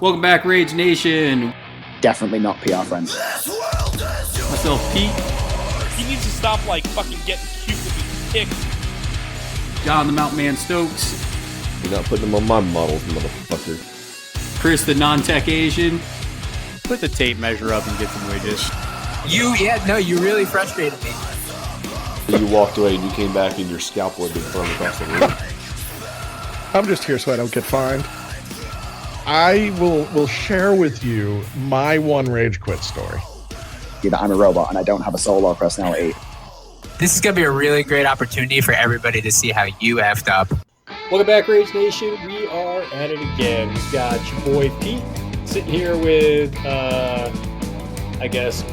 Welcome back, Rage Nation. Definitely not PR friends. Myself, Pete. He needs to stop, fucking getting cute with his pick. John the Mountain Man Stokes. You're not putting them on my models, motherfucker. Chris the Non-Tech Asian. Put the tape measure up and get some widgets. You really frustrated me. You walked away and you came back and your scalpel had been thrown across the room. I'm just here so I don't get fined. I will share with you my one rage quit story. That I'm a robot and I don't have a soul or personality. This is going to be a really great opportunity for everybody to see how you effed up. Welcome back, Rage Nation. We are at it again. We've got your boy Pete sitting here with,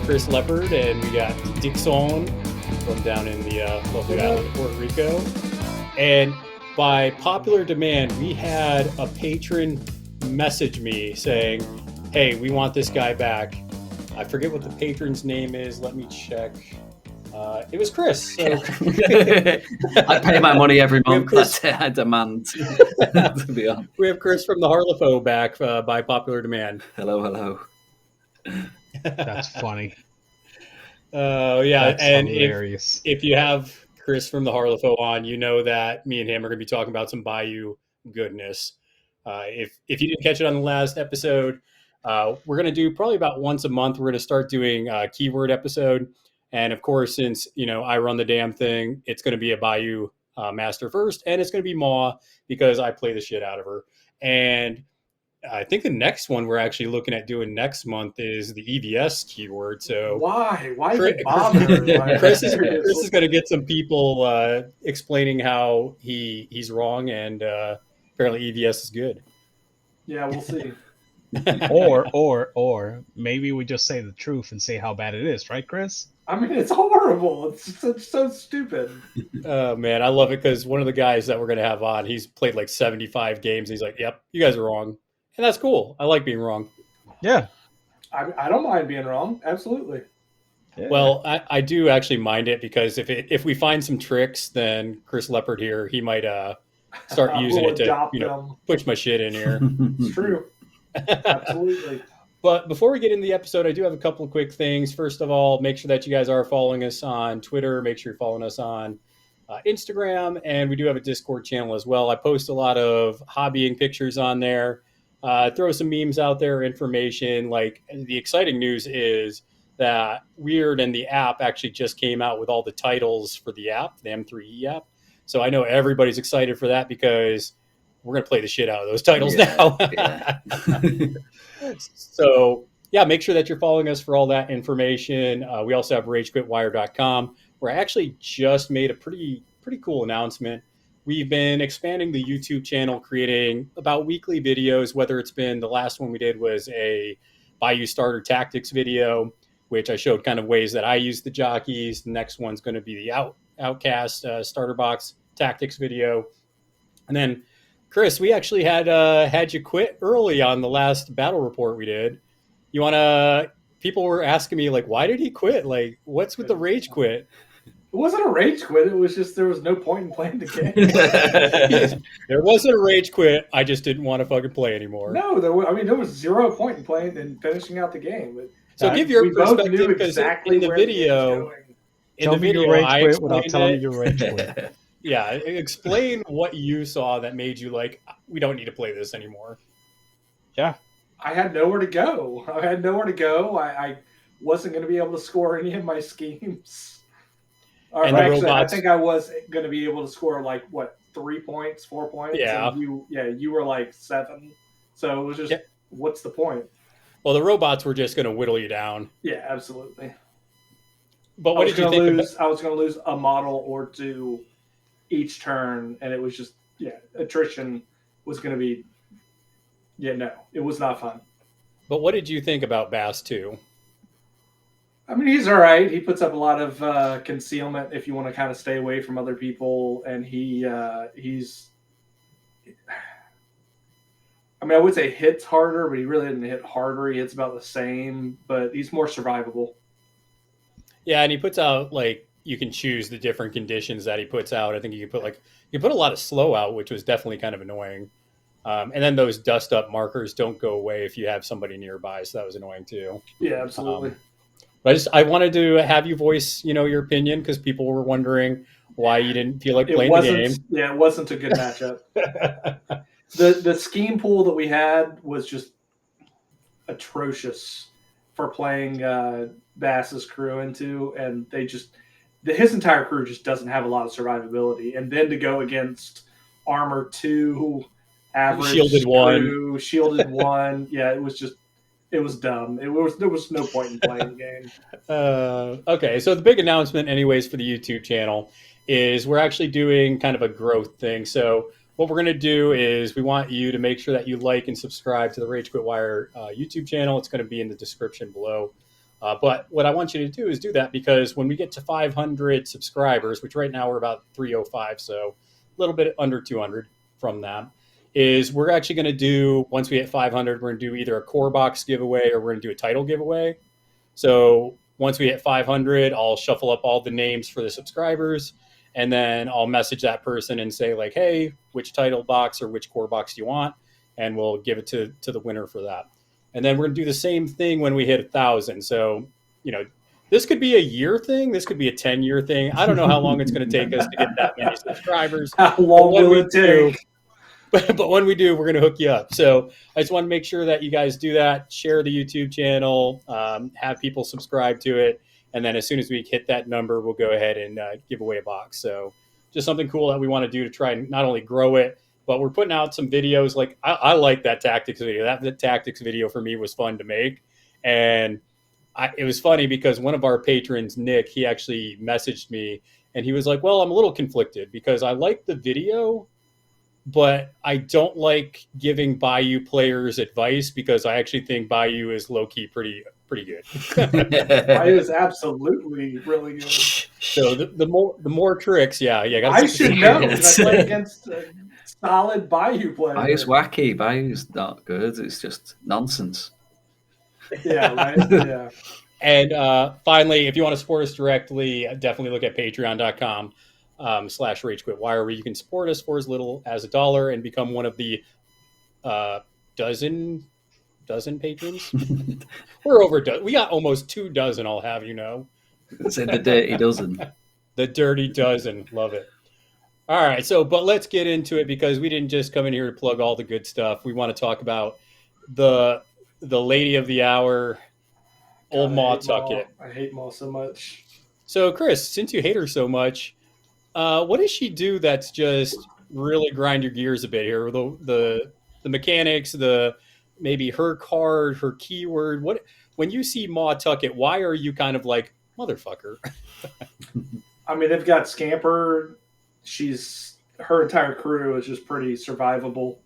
Chris Leopard, and we got Dixon from down in the lovely island of Puerto Rico. And by popular demand, we had a patron message me saying, hey, we want this guy back. I forget what the patron's name is. Let me check. It was Chris. So. I pay my money every month. That's it. I demand. To be honest. We have Chris from the Harl'e'faux back by popular demand. Hello. That's funny. Yeah, That's and hilarious. if you have Chris from the Harl'e'faux on, you know that me and him are going to be talking about some Bayou goodness. If you didn't catch it on the last episode, we're going to do probably about once a month. We're going to start doing a keyword episode. And of course, since, I run the damn thing, it's going to be a Bayou master first, and it's going to be Mah because I play the shit out of her. And I think the next one we're actually looking at doing next month is the EVS keyword. So why even bother? Chris is going to get some people explaining how he's wrong, and apparently EVS is good. Yeah, we'll see. or maybe we just say the truth and say how bad it is, right, Chris? I mean, it's horrible. It's so stupid. Oh, man, I love it because one of the guys that we're going to have on, he's played 75 games. He's like, yep, you guys are wrong. And that's cool. I like being wrong. Yeah. I don't mind being wrong. Absolutely. Yeah. Well, I do actually mind it because if we find some tricks, then Chris Leopard here, he might start using it to push my shit in here. It's true. Absolutely. But before we get into the episode, I do have a couple of quick things. First of all, make sure that you guys are following us on Twitter. Make sure you're following us on Instagram. And we do have a Discord channel as well. I post a lot of hobbying pictures on there. Throw some memes out there, information. The exciting news is that Weird and the app actually just came out with all the titles for the app, the M3E app. So I know everybody's excited for that because we're going to play the shit out of those titles now. So, yeah, make sure that you're following us for all that information. We also have RageQuitWire.com, where I actually just made a pretty cool announcement. We've been expanding the YouTube channel, creating about weekly videos, whether it's been the last one we did was a Bayou Starter Tactics video, which I showed kind of ways that I use the jockeys. The next one's going to be the Outcast Starter Box Tactics video. And then, Chris, we actually had you quit early on the last battle report we did. You want to? People were asking me, why did he quit? What's with the rage quit? It wasn't a rage quit. It was just there was no point in playing the game. There wasn't a rage quit. I just didn't want to fucking play anymore. No, there was 0 point in playing and finishing out the game. So give your perspective, because in the video, I explained without telling me your rage quit. Yeah, explain what you saw that made you we don't need to play this anymore. Yeah. I had nowhere to go. I wasn't going to be able to score any of my schemes. And actually, I think I was going to be able to score 3 points, 4 points. Yeah. And you were 7. So it was just, what's the point? Well, the robots were just going to whittle you down. Yeah, absolutely. But what did you think? I was going to lose a model or two each turn, and it was just attrition was going to be it was not fun. But what did you think about Bass 2? I mean, he's all right. He puts up a lot of concealment if you want to kind of stay away from other people, and he's I would say hits harder, but he really didn't hit harder. He hits about the same, but he's more survivable. Yeah, and he puts out you can choose the different conditions that he puts out. I think you can put a lot of slow out, which was definitely kind of annoying. And then those dust up markers don't go away if you have somebody nearby, so that was annoying too. Yeah, absolutely. But I wanted to have you voice, your opinion, because people were wondering why you didn't feel like playing the game. Yeah, it wasn't a good matchup. The scheme pool that we had was just atrocious for playing Bass's crew into, and his entire crew just doesn't have a lot of survivability. And then to go against Armor 2, average Shielded crew, Shielded 1, yeah, it was dumb. There was no point in playing the game. Okay, so the big announcement, anyways, for the YouTube channel is we're actually doing kind of a growth thing. So what we're going to do is we want you to make sure that you like and subscribe to the Rage Quit Wire YouTube channel. It's going to be in the description below. But what I want you to do is do that because when we get to 500 subscribers, which right now we're about 305, so a little bit under 200 from that, is we're actually going to do, once we hit 500, we're going to do either a core box giveaway or we're going to do a title giveaway. So once we hit 500, I'll shuffle up all the names for the subscribers, and then I'll message that person and say, like, hey, which title box or which core box do you want? And we'll give it to the winner for that. And then we're going to do the same thing when we hit 1,000. So, this could be a year thing. This could be a 10-year thing. I don't know how long it's going to take us to get that many subscribers. How long will it take? But when we do, we're going to hook you up. So I just want to make sure that you guys do that. Share the YouTube channel, have people subscribe to it. And then as soon as we hit that number, we'll go ahead and give away a box. So just something cool that we want to do to try and not only grow it, but we're putting out some videos. Like I like that tactics video. That tactics video for me was fun to make. And it was funny because one of our patrons, Nick, he actually messaged me and he was like, well, I'm a little conflicted because I like the video, but I don't like giving Bayou players advice because I actually think Bayou is low-key pretty good. Bayou is absolutely really good. So the more tricks, yeah. I should know because I play against a solid Bayou player. Bayou's wacky. Bayou's not good. It's just nonsense. Yeah, right? Yeah. And finally, if you want to support us directly, definitely look at patreon.com. /RageQuitWire, where you can support us for as little as $1 and become one of the dozen patrons. We're over we got almost 2 dozen, I'll have you know. Say the dirty dozen. The dirty dozen. Love it. All right, but let's get into it because we didn't just come in here to plug all the good stuff. We want to talk about the lady of the hour, old Mah Tucket. I hate Mah so much. So Chris, since you hate her so much, what does she do that's just really grind your gears a bit here? The mechanics, maybe her card, her keyword. When you see Mah Tucket, why are you kind of like, motherfucker? I mean, they've got Scamper. Her entire crew is just pretty survivable,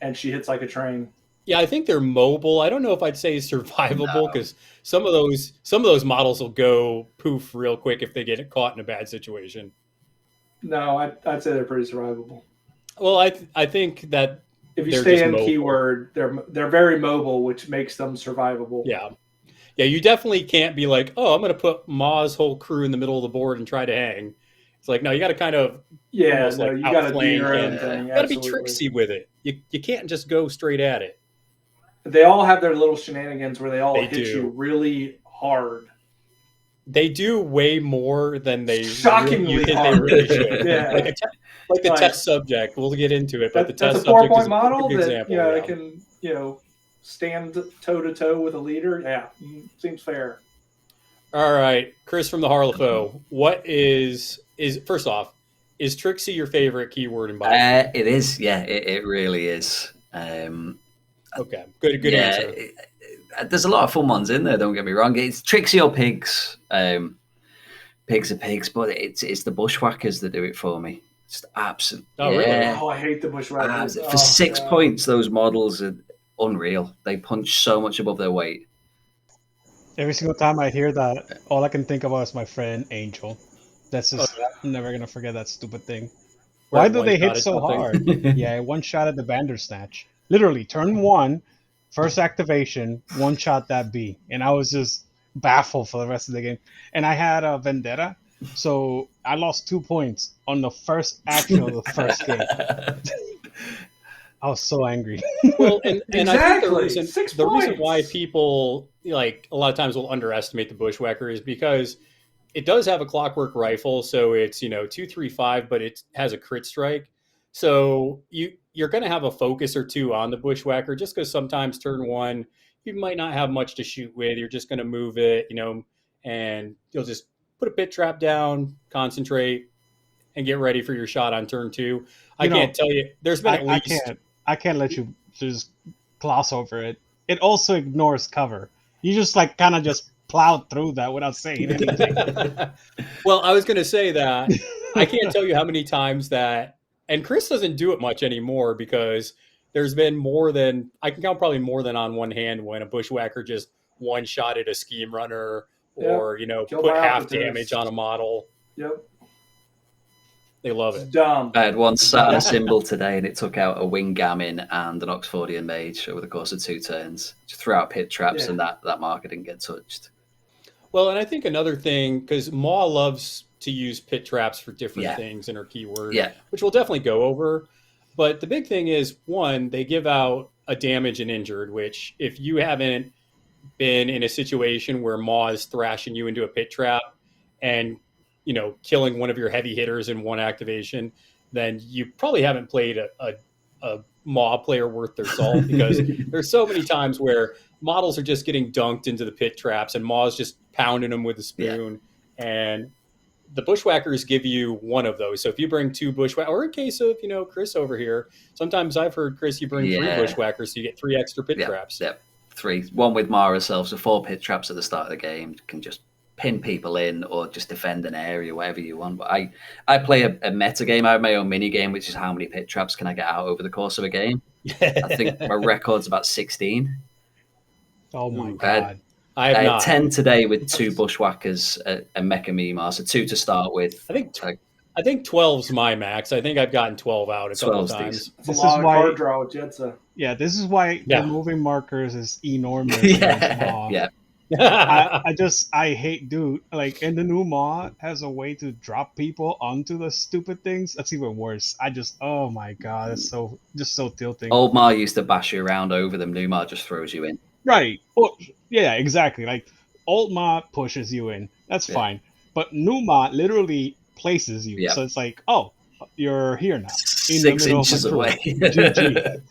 and she hits like a train. Yeah, I think they're mobile. I don't know if I'd say survivable because some of those models will go poof real quick if they get caught in a bad situation. No, I'd say they're pretty survivable. Well, I think that if you stay in keyword, they're very mobile, which makes them survivable. Yeah. You definitely can't be like, oh, I'm going to put Mah's whole crew in the middle of the board and try to hang. It's like, no, you got to kind of you got to do your own thing. You got to be tricksy with it. You can't just go straight at it. They all have their little shenanigans where they hit you really hard. They do way more than they shockingly hard. They really should. Yeah. Like the test subject. We'll get into it, but the test subject is a 4-point model that example, they can stand toe to toe with a leader. Yeah, seems fair. All right, Chris from the Harl'e'faux. What is first off, is Tricksy your favorite keyword in Bible? It is. Yeah, it really is. Okay, good answer. There's a lot of fun ones in there. Don't get me wrong. It's Tricksy or pigs. Pigs are pigs, but it's the bushwhackers that do it for me. It's absolute. Oh, really? Oh, I hate the bushwhackers. For 6 points, those models are unreal. They punch so much above their weight. Every single time I hear that, all I can think about is my friend Angel. That's just I'm never gonna forget that stupid thing. Why do they hit so hard? Yeah, one shot at the Bandersnatch. Literally, turn 1, first activation, one shot that B, and I was just baffled for the rest of the game. And I had a Vendetta, so I lost 2 points on the first action of the first game. I was so angry. Well, and I think Exactly. the reason 6 why points. people like a lot of times will underestimate the Bushwhacker is because it does have a clockwork rifle, so it's 235, but it has a crit strike. So you're going to have a focus or two on the Bushwhacker just because sometimes turn one you might not have much to shoot with. You're just going to move it, and you'll just put a pit trap down, concentrate, and get ready for your shot on turn two. I can't tell you. There's been at least I can't let you just gloss over it. It also ignores cover. You just like kind of just plowed through that without saying anything. Well, I was going to say that I can't tell you how many times that, and Chris doesn't do it much anymore because there's been more than, I can count probably more than on one hand when a Bushwhacker just one-shotted a scheme runner or, Killed put by half operatives. damage on a model. Yep. They love It's it. dumb. I had one sat on a symbol today, and it took out a wing gammon and an Oxfordian mage over the course of 2 turns. Just threw out pit traps, and that marker didn't get touched. Well, and I think another thing, because Mah loves to use pit traps for different things in her keyword, which we'll definitely go over. But the big thing is, one, they give out a damage and injured, which if you haven't been in a situation where Mah is thrashing you into a pit trap and killing one of your heavy hitters in one activation, then you probably haven't played a Mah player worth their salt, because there's so many times where models are just getting dunked into the pit traps and Mah's just pounding them with a spoon. And the Bushwhackers give you one of those. So if you bring 2 Bushwhackers, or in case of, Chris over here, sometimes I've heard, Chris, you bring 3 Bushwhackers, so you get 3 extra pit traps. Yeah, 3. One with Mah herself, so 4 pit traps at the start of the game. Can just pin people in or just defend an area, whatever you want. But I play a meta game. I have my own mini game, which is how many pit traps can I get out over the course of a game. I think my record's about 16. Oh my god! I had 10 today with 2 Bushwhackers and Mecha Mimar, so 2 to start with. I think 12's my max. I think I've gotten 12 out a couple times. This is why card draw with Jetsa. Yeah, this is why removing markers is enormous. Yeah. I hate, dude. Like, and the new Mah has a way to drop people onto the stupid things. That's even worse. Oh my god, it's so tilting. Old Mah used to bash you around over them. New Mah just throws you in. Right. Well, yeah, exactly. Like, old Mah pushes you in. That's fine. But new Mah literally places you. Yeah. So it's like, oh, you're here now. In 6 inches away. GG.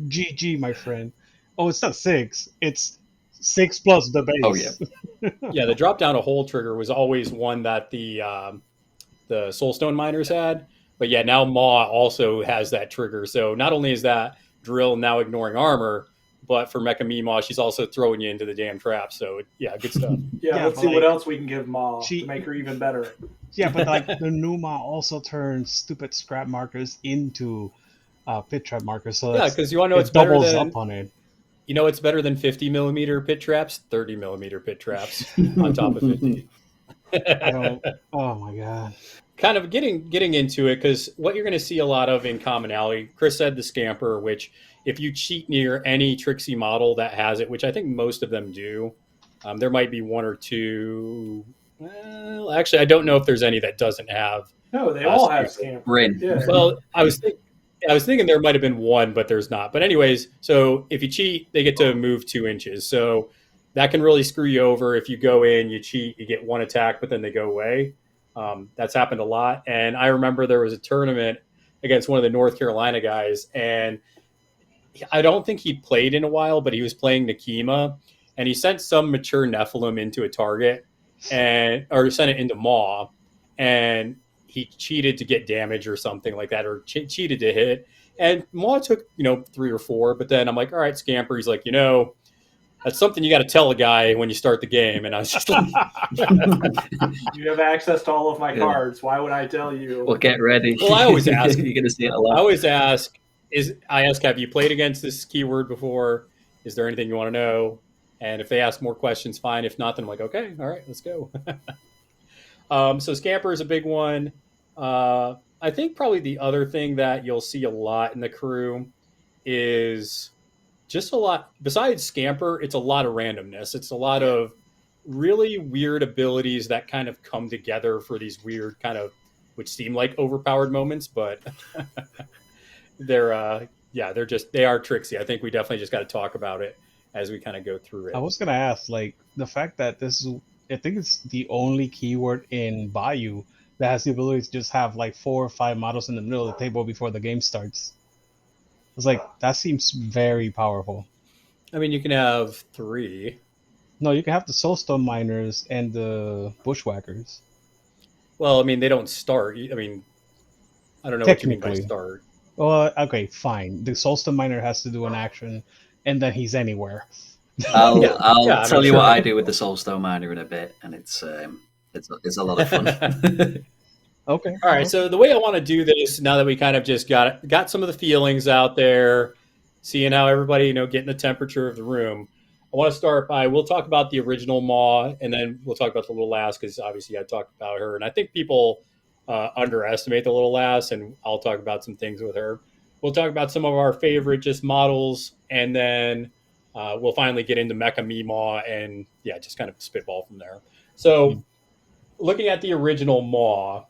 GG, my friend. Oh, it's not 6. It's 6 plus the base. Oh yeah. Yeah, the drop down a hole trigger was always one that the Soulstone miners had, but yeah, now Mah also has that trigger. So not only is that drill now ignoring armor, but for Mecha Mimah, she's also throwing you into the damn trap. So yeah, good stuff. Let's see what else we can give Mah to make her even better. Yeah, but like the new Mah also turns stupid scrap markers into pit trap markers. So because you want to know it's doubles better than, up on it. You know, it's better than 50 millimeter pit traps, 30 millimeter pit traps on top of 50. Oh my god. Kind of getting into it, because what you're going to see a lot of in commonality, Chris said the Scamper, which if you cheat near any Tricksy model that has it, which I think most of them do, there might be 1 or 2. Well, actually, I don't know if there's any that doesn't have. No, they all have Scamper. Yeah. Well, I was thinking there might have been 1, but there's not. But anyways, so if you cheat, they get to move 2 inches. So that can really screw you over. If you go in, you cheat, you get 1 attack, but then they go away. That's happened a lot. And I remember there was a tournament against one of the North Carolina guys, and I don't think he played in a while, but he was playing Nakima, and he sent some mature Nephilim into a target, or sent it into Mah, and he cheated to get damage or something like that, or cheated to hit. And Mah took, 3 or 4, but then I'm like, all right, Scamper. He's like, that's something you got to tell a guy when you start the game. And I was just like, you have access to all of my cards. Why would I tell you? Well, get ready. Well, I always ask. You're going to see it a lot. I always ask, have you played against this keyword before? Is there anything you want to know? And if they ask more questions, fine. If not, then I'm like, okay, all right, let's go. So Scamper is a big one. I think probably the other thing that you'll see a lot in the crew is just a lot, besides Scamper, it's a lot of randomness. It's a lot of really weird abilities that kind of come together for these weird kind of, which seem like overpowered moments, but they're yeah, they are Tricksy. I think we definitely just got to talk about it as we kind of go through it. I was gonna ask, like, the fact that this is, I think it's the only keyword in Bayou that has the ability to just have like 4 or 5 models in the middle of the table before the game starts. It's like that seems very powerful. I mean, you can have 3. No, you can have the Soulstone miners and the bushwhackers. Well, I mean, they don't start. I mean, I don't know what you mean by start. Well, okay, fine. The Soulstone miner has to do an action, and then he's anywhere. I'll tell you what I do with the Soulstone miner in a bit, and it's a lot of fun. Okay. All right. So the way I want to do this, now that we kind of just got some of the feelings out there, seeing how everybody, getting the temperature of the room, I want to start by, we'll talk about the original Mah, and then we'll talk about the Little Lass, because obviously I talked about her, and I think people underestimate the Little Lass, and I'll talk about some things with her. We'll talk about some of our favorite just models, and then we'll finally get into Mecha Mah, and yeah, just kind of spitball from there. So looking at the original Mah,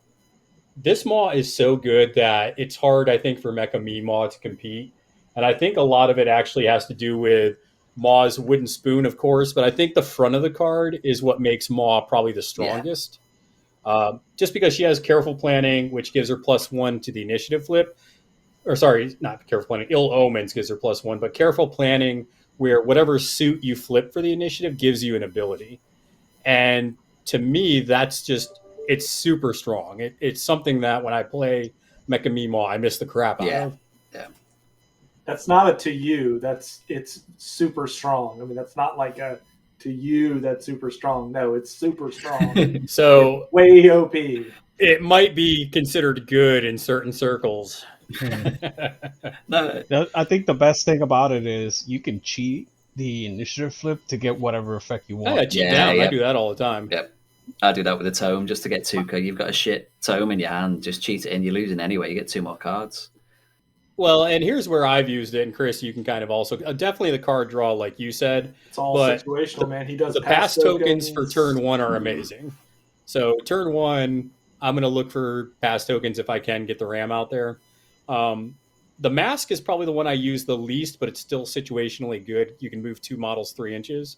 this Mah is so good that it's hard, I think, for Mecha Mah to compete. And I think a lot of it actually has to do with Mah's wooden spoon, of course, but I think the front of the card is what makes Mah probably the strongest. Just because she has careful planning, which gives her +1 to the initiative flip. Or sorry, not careful planning, ill omens gives her +1, but careful planning, where whatever suit you flip for the initiative gives you an ability. And to me, that's just, it's super strong. It's something that when I play Mecha Mah, I miss the crap out of. Yeah. That's not a to you. It's super strong. I mean, that's not like a to you that's super strong. No, it's super strong. So it's way OP. It might be considered good in certain circles. No, I think the best thing about it is you can cheat the initiative flip to get whatever effect you want. Cheat down. I do that all the time. Yep. I do that with a tome just to get 2. You've got a shit tome in your hand, just cheat it in. You're losing anyway. You get 2 more cards. Well, and here's where I've used it, and Chris, you can kind of also definitely the card draw, like you said. It's all situational, man. He does the pass tokens for turn 1 are amazing. So turn 1, I'm going to look for pass tokens if I can get the ram out there. The mask is probably the one I use the least, but it's still situationally good. You can move 2 models 3 inches.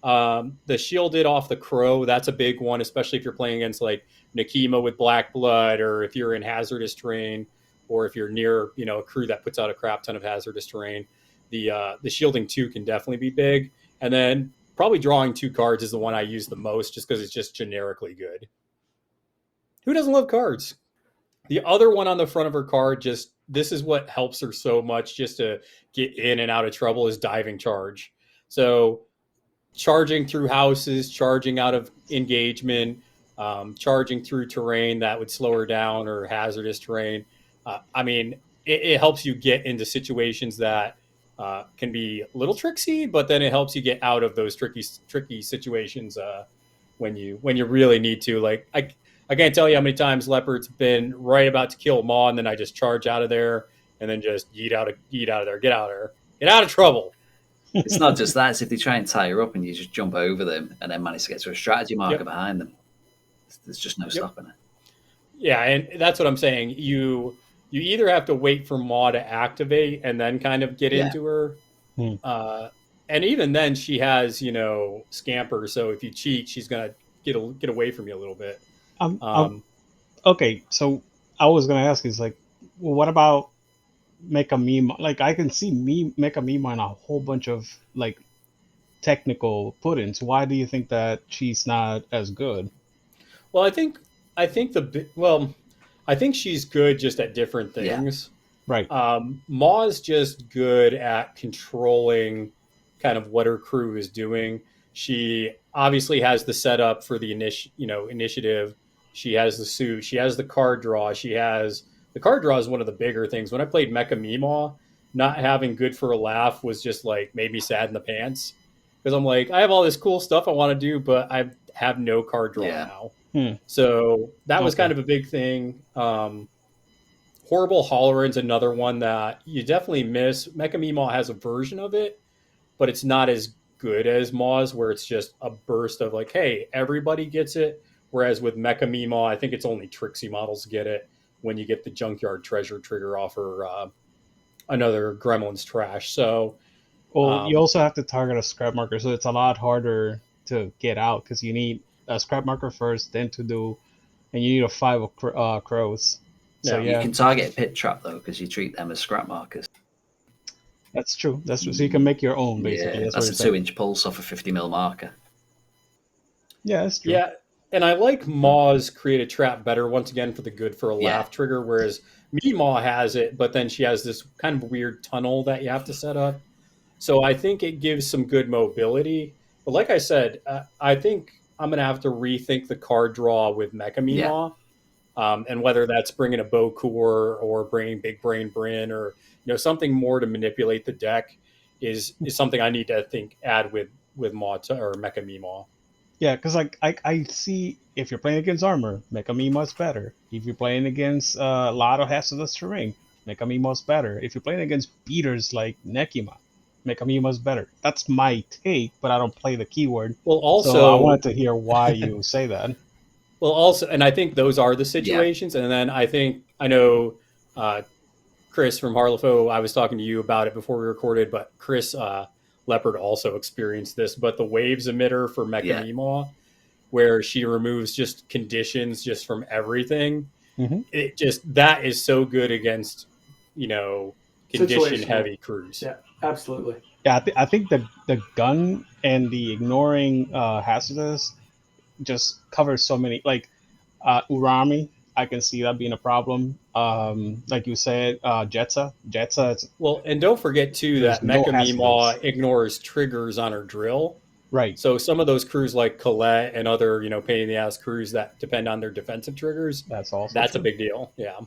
The shielded off the crow, that's a big one, especially if you're playing against like Nakima with Black Blood, or if you're in hazardous terrain, or if you're near, a crew that puts out a crap ton of hazardous terrain. The shielding 2 can definitely be big. And then probably drawing 2 cards is the one I use the most, just because it's just generically good. Who doesn't love cards? The other one on the front of her card, this is what helps her so much just to get in and out of trouble, is diving charge. So charging through houses, charging out of engagement, charging through terrain that would slow her down, or hazardous terrain. I mean, it helps you get into situations that can be a little tricksy, but then it helps you get out of those tricky situations when you really need to. Like, I can't tell you how many times Leopard's been right about to kill Mah, and then I just charge out of there, and then just yeet out of there, get out of there, get out of trouble. It's not just that; it's if they try and tie her up and you just jump over them and then manage to get to a strategy marker behind them. There's just no stopping it. Yeah, and that's what I'm saying. You either have to wait for Mah to activate and then kind of get into her. And even then, she has, scamper. So if you cheat, she's going to get away from you a little bit. Okay, so I was going to ask is like, well, what about Mecha Mah? Like, I can see Mecha Mah in a whole bunch of like technical put-ins. Why do you think that she's not as good? Well, I think I think she's good just at different things. Yeah. Right. Mah's just good at controlling kind of what her crew is doing. She obviously has the setup for the initiative. She has the suit. She has the card draw. The card draw is one of the bigger things. When I played Mecha Mah, not having good for a laugh was just like made me sad in the pants, because I'm like, I have all this cool stuff I want to do, but I have no card draw now. So that was kind of a big thing. Horrible Holleran's another one that you definitely miss. Mecha Mah has a version of it, but it's not as good as Mah's, where it's just a burst of like, hey, everybody gets it. Whereas with Mecha Mah, I think it's only Tricksy models get it when you get the Junkyard Treasure trigger off her another Gremlin's trash. So, Well, you also have to target a scrap marker, so it's a lot harder to get out because you need a scrap marker first, then to do, and you need a 5 of crows. So Yeah. You can target a pit trap though because you treat them as scrap markers. that's true. That's true. So you can make your own, basically. Yeah, that's a 2-inch pulse off a 50 mil marker. Yeah, that's true. Yeah, and I like Maw's create a trap better once again for the good for a laugh trigger, whereas Maw has it, but then she has this kind of weird tunnel that you have to set up. So I think it gives some good mobility. But like I said, I think I'm going to have to rethink the card draw with Mecha Maw, and whether that's bringing a Bokur or bringing Big Brain Bryn or something more to manipulate the deck is something I need to add with Maw or Mecha Maw. Yeah, because like I see if you're playing against armor, Mecha Maw's better. If you're playing against a lot of hazardous terrain, Mecha Maw's better. If you're playing against beaters like Nekima, Mecha Maw's better. That's my take, but I don't play the keyword. Well, also, so I wanted to hear why you say that. Well, also, and I think those are the situations. And then I know Chris from Harl'e'faux, I was talking to you about it before we recorded, but Chris Leopard also experienced this. But the waves emitter for Mecha Maw, where she removes just conditions just from everything, that is so good against condition heavy crews. Yeah, absolutely. Yeah, I think the gun and the ignoring hazardous just covers so many, like Urami. I can see that being a problem. Like you said, Jetsa. Well, and don't forget too that Mecha Maw ignores triggers on her drill. Right. So some of those crews like Colette and other pain in the ass crews that depend on their defensive triggers. That's a big deal. Yeah.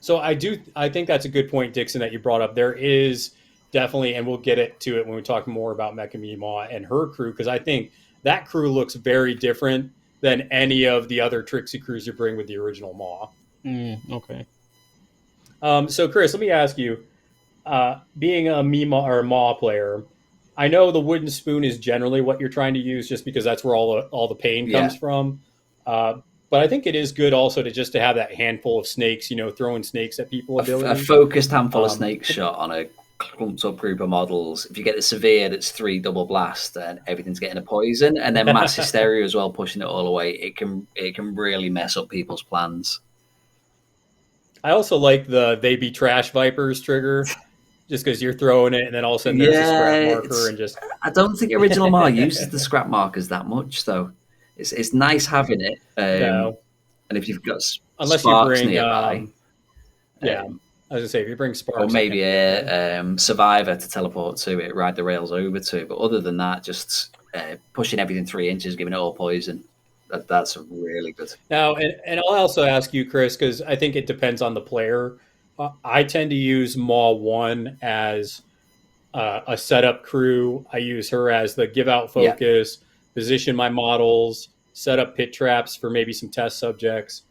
So I think that's a good point, Dixon, that you brought up. There is definitely, and we'll get to it when we talk more about Mecha Maw and her crew, because I think that crew looks very different than any of the other Tricksy crews you bring with the original Maw. Okay. So Chris, let me ask you, being a Maw player, I know the wooden spoon is generally what you're trying to use just because that's where all the pain comes from. But I think it is good also to have that handful of snakes, throwing snakes at people. A focused handful of snake shot on a clumped up group of models. If you get the severe, that's 3 double blast and everything's getting a poison, and then mass hysteria as well, pushing it all away. It can really mess up people's plans. I also like the they be trash vipers trigger, just because you're throwing it and then all of a sudden there's a scrap marker and just. I don't think original Maw uses the scrap markers that much though. It's nice having it. No. And if you've got unless sparks you bring nearby, I was gonna say if you bring sparks, or maybe a survivor to teleport to it, ride the rails over to it. But other than that, just pushing everything 3 inches, giving it all poison. That's really good. Now, and I'll also ask you, Chris, because I think it depends on the player. I tend to use Maw 1 as a setup crew. I use her as the give out focus, position my models, set up pit traps for maybe some test subjects,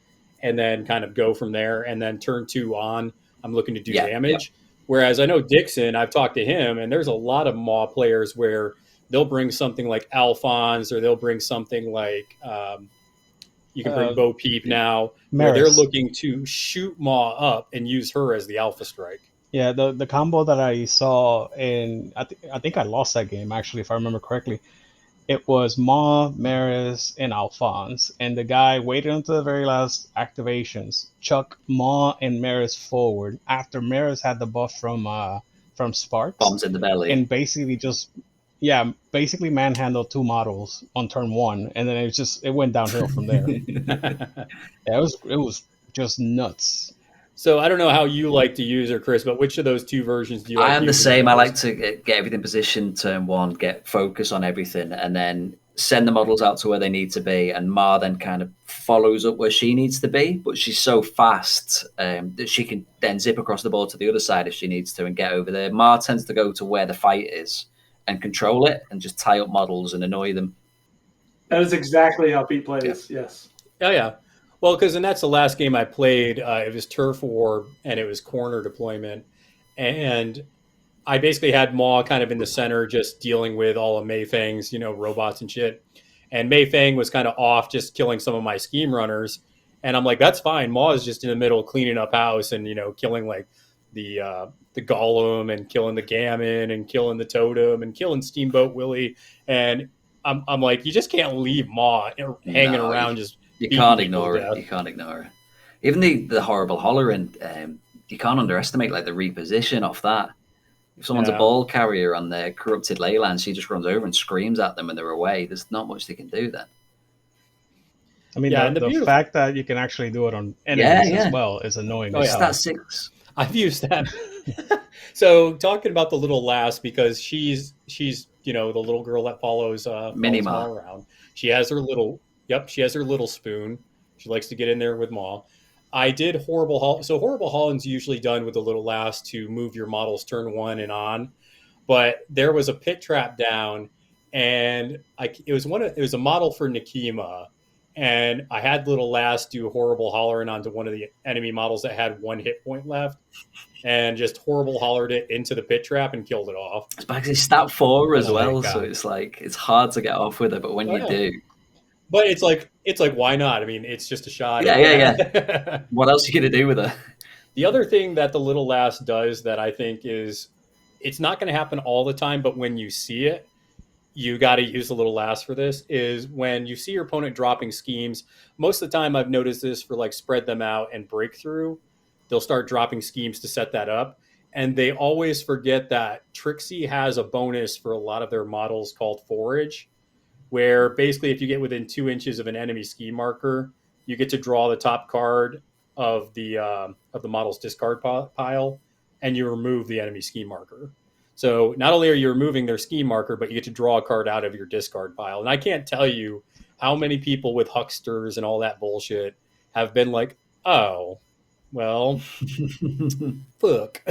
and then kind of go from there. And then turn 2 on, I'm looking to do damage. Whereas I know Dixon, I've talked to him, and there's a lot of Maw players where they'll bring something like Alphonse, or they'll bring something like you can bring Bo Peep now, where they're looking to shoot Maw up and use her as the alpha strike. Yeah, the combo that I saw, and I think I lost that game actually, if I remember correctly. It was Maw, Maris, and Alphonse, and the guy waited until the very last activations, chuck Maw and Maris forward after Maris had the buff from Sparks, bombs in the belly, and basically basically manhandled 2 models on turn 1, and then it went downhill from there. It was just nuts. So I don't know how you like to use her, Chris, but which of those 2 versions do you like? I am the same. I like to get everything positioned turn 1, get focus on everything, and then send the models out to where they need to be. And Maw then kind of follows up where she needs to be, but she's so fast that she can then zip across the board to the other side if she needs to and get over there. Maw tends to go to where the fight is and control it and just tie up models and annoy them. That is exactly how Pete plays, yes. Oh, yeah. Well, because that's the last game I played. It was Turf War, and it was corner deployment. And I basically had Maw kind of in the center, just dealing with all of Mayfang's, robots and shit. And Mayfang was kind of off, just killing some of my scheme runners. And I'm like, that's fine. Maw is just in the middle cleaning up house and, killing like the Golem and killing the Gammon and killing the Totem and killing Steamboat Willie. And I'm like, you just can't leave Mah hanging around. You can't ignore it. You can't ignore it. Even the horrible hollering, you can't underestimate like the reposition off that. If someone's a ball carrier on their corrupted leyland, she just runs over and screams at them and they're away. There's not much they can do then. I mean, the fact that you can actually do it on enemies as well is annoying. Stat 6. I've used that. So talking about the little lass, because she's the little girl that follows Mah around. She has her little spoon. She likes to get in there with Mah. I did Horrible Haul. So Horrible Hauling's usually done with the little lass to move your models turn 1 and on. But there was a pit trap down, and it was a model for Nikima, and I had little lass do Horrible Hollering onto one of the enemy models that had 1 hit point left, and just Horrible Hollered it into the pit trap and killed it off. It's actually stat 4 as well, so it's like it's hard to get off with it, but when you do. But it's like why not? I mean, it's just a shot. Yeah. What else are you gonna do with it? The other thing that the little lass does that I think is, it's not going to happen all the time, but when you see it, you got to use the little lass for this, is when you see your opponent dropping schemes. Most of the time I've noticed this for like Spread Them Out and Breakthrough, they'll start dropping schemes to set that up. And they always forget that Tricksy has a bonus for a lot of their models called Forage, where basically if you get within 2 inches of an enemy scheme marker, you get to draw the top card of the model's discard pile, and you remove the enemy scheme marker. So not only are you removing their scheme marker, but you get to draw a card out of your discard pile. And I can't tell you how many people with hucksters and all that bullshit have been like, oh, well, fuck.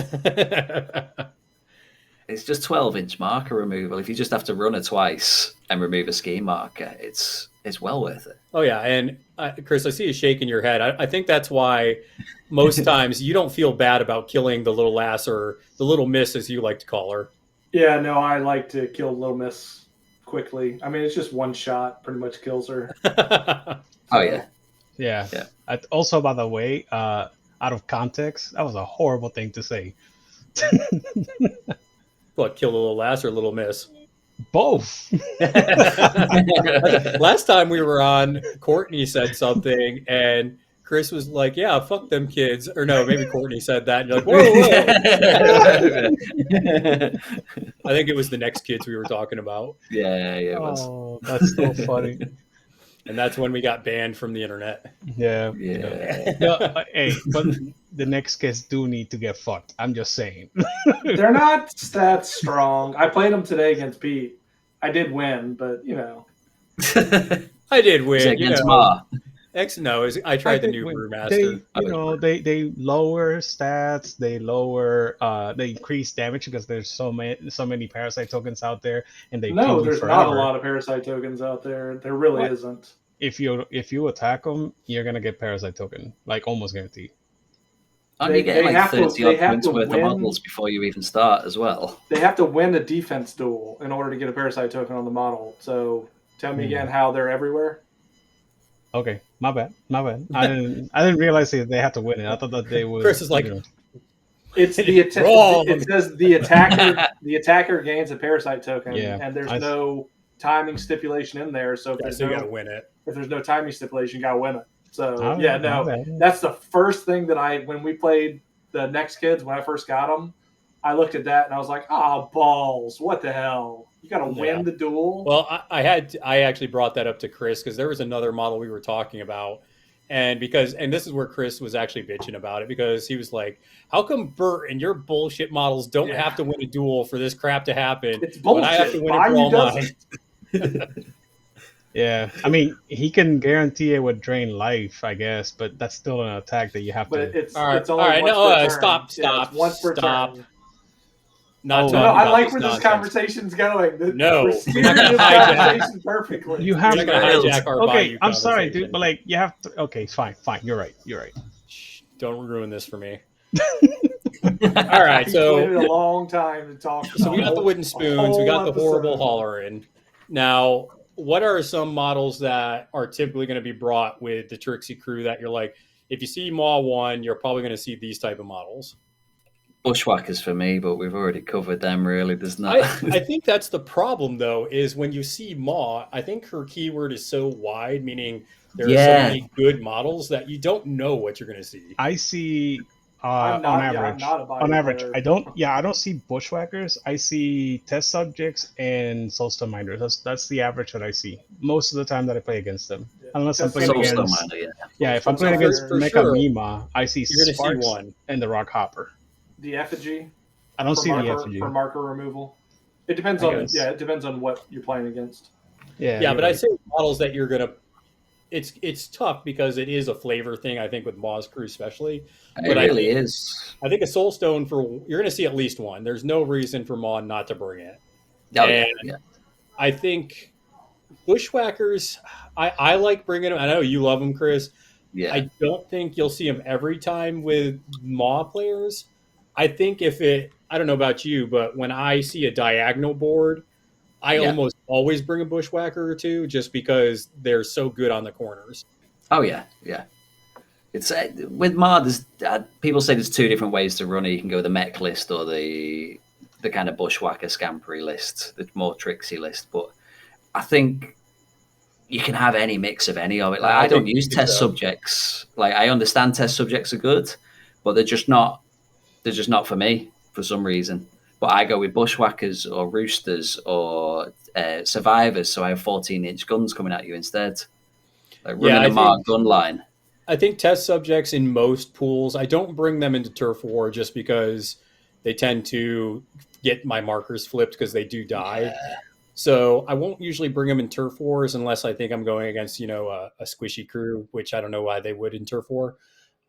It's just 12-inch marker removal. If you just have to run it twice and remove a scheme marker, it's well worth it. Oh, yeah. And Chris, I see you shaking your head. I think that's why most times you don't feel bad about killing the little lass, or the little miss, as you like to call her. Yeah, no, I like to kill Little Miss quickly. I mean, it's just one shot, pretty much kills her. Oh, yeah. Yeah. Also, by the way, out of context, that was a horrible thing to say. What, kill the little lass or Little Miss? Both. Last time we were on, Courtney said something, and Chris was like, yeah, fuck them kids. Or no, maybe Courtney said that. And you're like, whoa. I think it was the next kids we were talking about. Yeah, it was. Oh, that's so funny. And that's when we got banned from the internet. Yeah. No, hey, but the next kids do need to get fucked. I'm just saying. They're not that strong. I played them today against Pete. I did win, but you know. I did win. Against Mah. I tried the new Brewmaster. They lower stats. They lower. They increase damage because there's so many parasite tokens out there, and there's not a lot of parasite tokens out there. There really isn't. If you attack them, you're gonna get parasite token, like almost guaranteed. And you get like 30 odd points worth of models before you even start as well. They have to win a defense duel in order to get a parasite token on the model. So tell me again how they're everywhere. Okay, my bad. I didn't realize they had to win it. I thought that they would. Chris is like, it's the attack. It says the attacker. The attacker gains a parasite token, and there's no timing stipulation in there. So if you gotta win it. If there's no timing stipulation, you gotta win it. So that's the first thing that when we played the Next Kids, when I first got them, I looked at that and I was like, balls, what the hell? You got to win the duel. Well, I actually brought that up to Chris because there was another model we were talking about. And this is where Chris was actually bitching about it, because he was like, how come Bert and your bullshit models don't have to win a duel for this crap to happen? It's bullshit. But I have to win it for all mine. Yeah, I mean, he can guarantee it would drain life, I guess, but that's still an attack that you have to. It's all right, stop. Once per turn. I like where this conversation's going. We're steering this conversation perfectly. You have to hijack our Okay, I'm sorry, dude, but like you have to. Okay, fine. You're right. Shh, don't ruin this for me. All right, so waited a long time to talk. So we got the wooden spoons. We got the horrible hollering. Now, what are some models that are typically going to be brought with the Tricksy crew that you're like, if you see Mah 1, you're probably going to see these type of models? Bushwhackers for me, but we've already covered them. Really, there's not. I think that's the problem, though, is when you see Mah, I think her keyword is so wide, meaning there are so many good models that you don't know what you're going to see. I see I'm not a on average, player. I don't see bushwhackers. I see test subjects and soulstone miners. That's the average that I see most of the time that I play against them. Yeah. Unless I'm playing Soulstone against Miner, if I'm playing against for Mecha sure, Mima, I see you're going to see Sparks one. and the Rock Hopper. The effigy. I don't see the effigy for marker removal. It depends on it depends on what you're playing against. Yeah, but I say models that you're gonna. It's tough because it is a flavor thing. I think with Mah's crew especially. It really is. I think a Soulstone you're gonna see at least one. There's no reason for Mah not to bring it. Oh, and yeah. I think Bushwhackers. I like bringing them. I know you love them, Chris. Yeah. I don't think you'll see them every time with Mah players. I think I don't know about you, but when I see a diagonal board, I almost always bring a Bushwhacker or two just because they're so good on the corners. Oh, yeah. It's with Mah, there's people say there's two different ways to run it. You can go with the mech list or the kind of Bushwhacker scampery list, the more tricksy list. But I think you can have any mix of any of it. Like I don't use test subjects. Like I understand test subjects are good, but they're just not for me for some reason. But I go with Bushwhackers or Roosters or Survivors, so I have 14-inch guns coming at you instead. Like running a Mah gun line. I think test subjects in most pools, I don't bring them into Turf War just because they tend to get my markers flipped because they do die. Yeah. So I won't usually bring them in Turf Wars unless I think I'm going against, a squishy crew, which I don't know why they would in Turf War.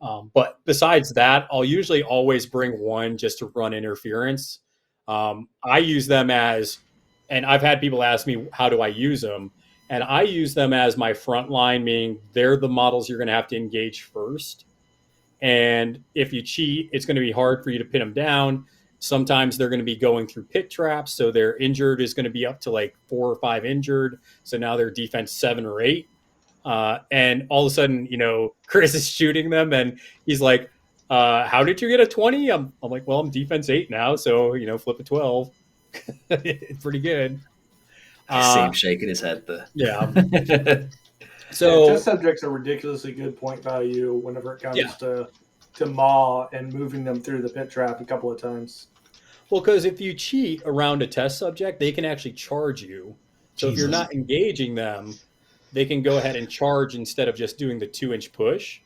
But besides that, I'll usually always bring one just to run interference. I use them and I've had people ask me, how do I use them? And I use them as my front line, meaning they're the models you're going to have to engage first. And if you cheat, it's going to be hard for you to pin them down. Sometimes they're going to be going through pit traps. So their injured is going to be up to like 4 or 5 injured. So now they're defense 7 or 8. And all of a sudden, Chris is shooting them and he's like, how did you get a 20? I'm like, well, I'm defense 8 now. So, flip a 12. It's pretty good. I see him shaking his head there. Yeah. So test subjects are ridiculously good point value whenever it comes to Mah and moving them through the pit trap a couple of times. Well, because if you cheat around a test subject, they can actually charge you. So if you're not engaging them, they can go ahead and charge instead of just doing the 2-inch push.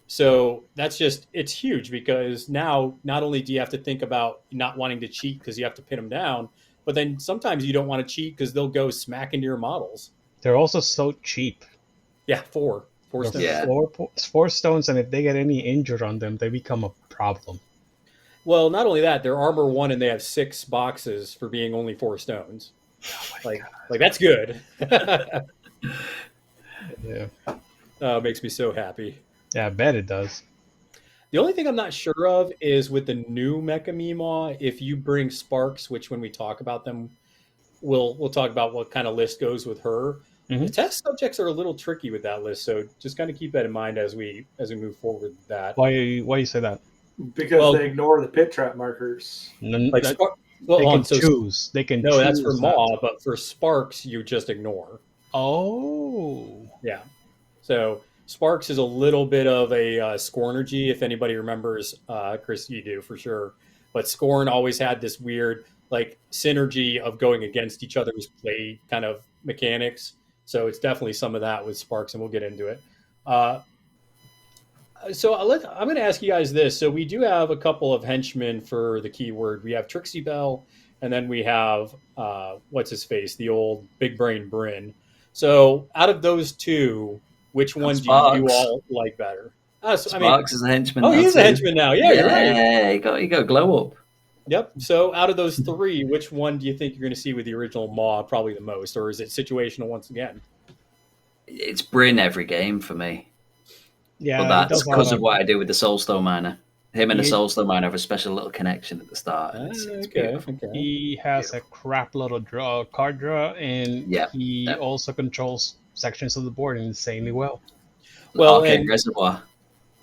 So it's huge because now not only do you have to think about not wanting to cheat because you have to pin them down, but then sometimes you don't want to cheat because they'll go smack into your models. They're also so cheap. Yeah, 4 stones. Yeah. 4 stones, and if they get any injured on them, they become a problem. Well, not only that, they're armor 1 and they have 6 boxes for being only 4 stones. Like that's good. Yeah. Makes me so happy. Yeah, I bet it does. The only thing I'm not sure of is with the new Mecha Mima, if you bring Sparks, which when we talk about them, we'll talk about what kind of list goes with her. Mm-hmm. The test subjects are a little tricky with that list, so just kind of keep that in mind as we move forward with that. Why you say that? Because they ignore the pit trap markers. They can choose. They can. No, that's for Mah, but for Sparks, you just ignore. Oh. Yeah. So Sparks is a little bit of a Scornergy, if anybody remembers. Chris, you do for sure. But Scorn always had this weird synergy of going against each other's play kind of mechanics. So it's definitely some of that with Sparks, and we'll get into it. So I'm going to ask you guys this. So we do have a couple of henchmen for the keyword. We have Tricksy Bell, and then we have, what's his face, the old big brain Bryn. So out of those two, which one do you all like better? Sparks is a henchman. Oh, he's a henchman now. Yeah, you're right. Yeah, you got to glow up. Yep. So out of those 3, which one do you think you're going to see with the original Mah probably the most, or is it situational once again? It's Bryn every game for me. Yeah, but that's because of what I do with the Soulstone Miner. Him and the Soulstone Miner have a special little connection at the start. Okay. He has a crap load of card draw, and he also controls sections of the board insanely well. Well, and Reservoir.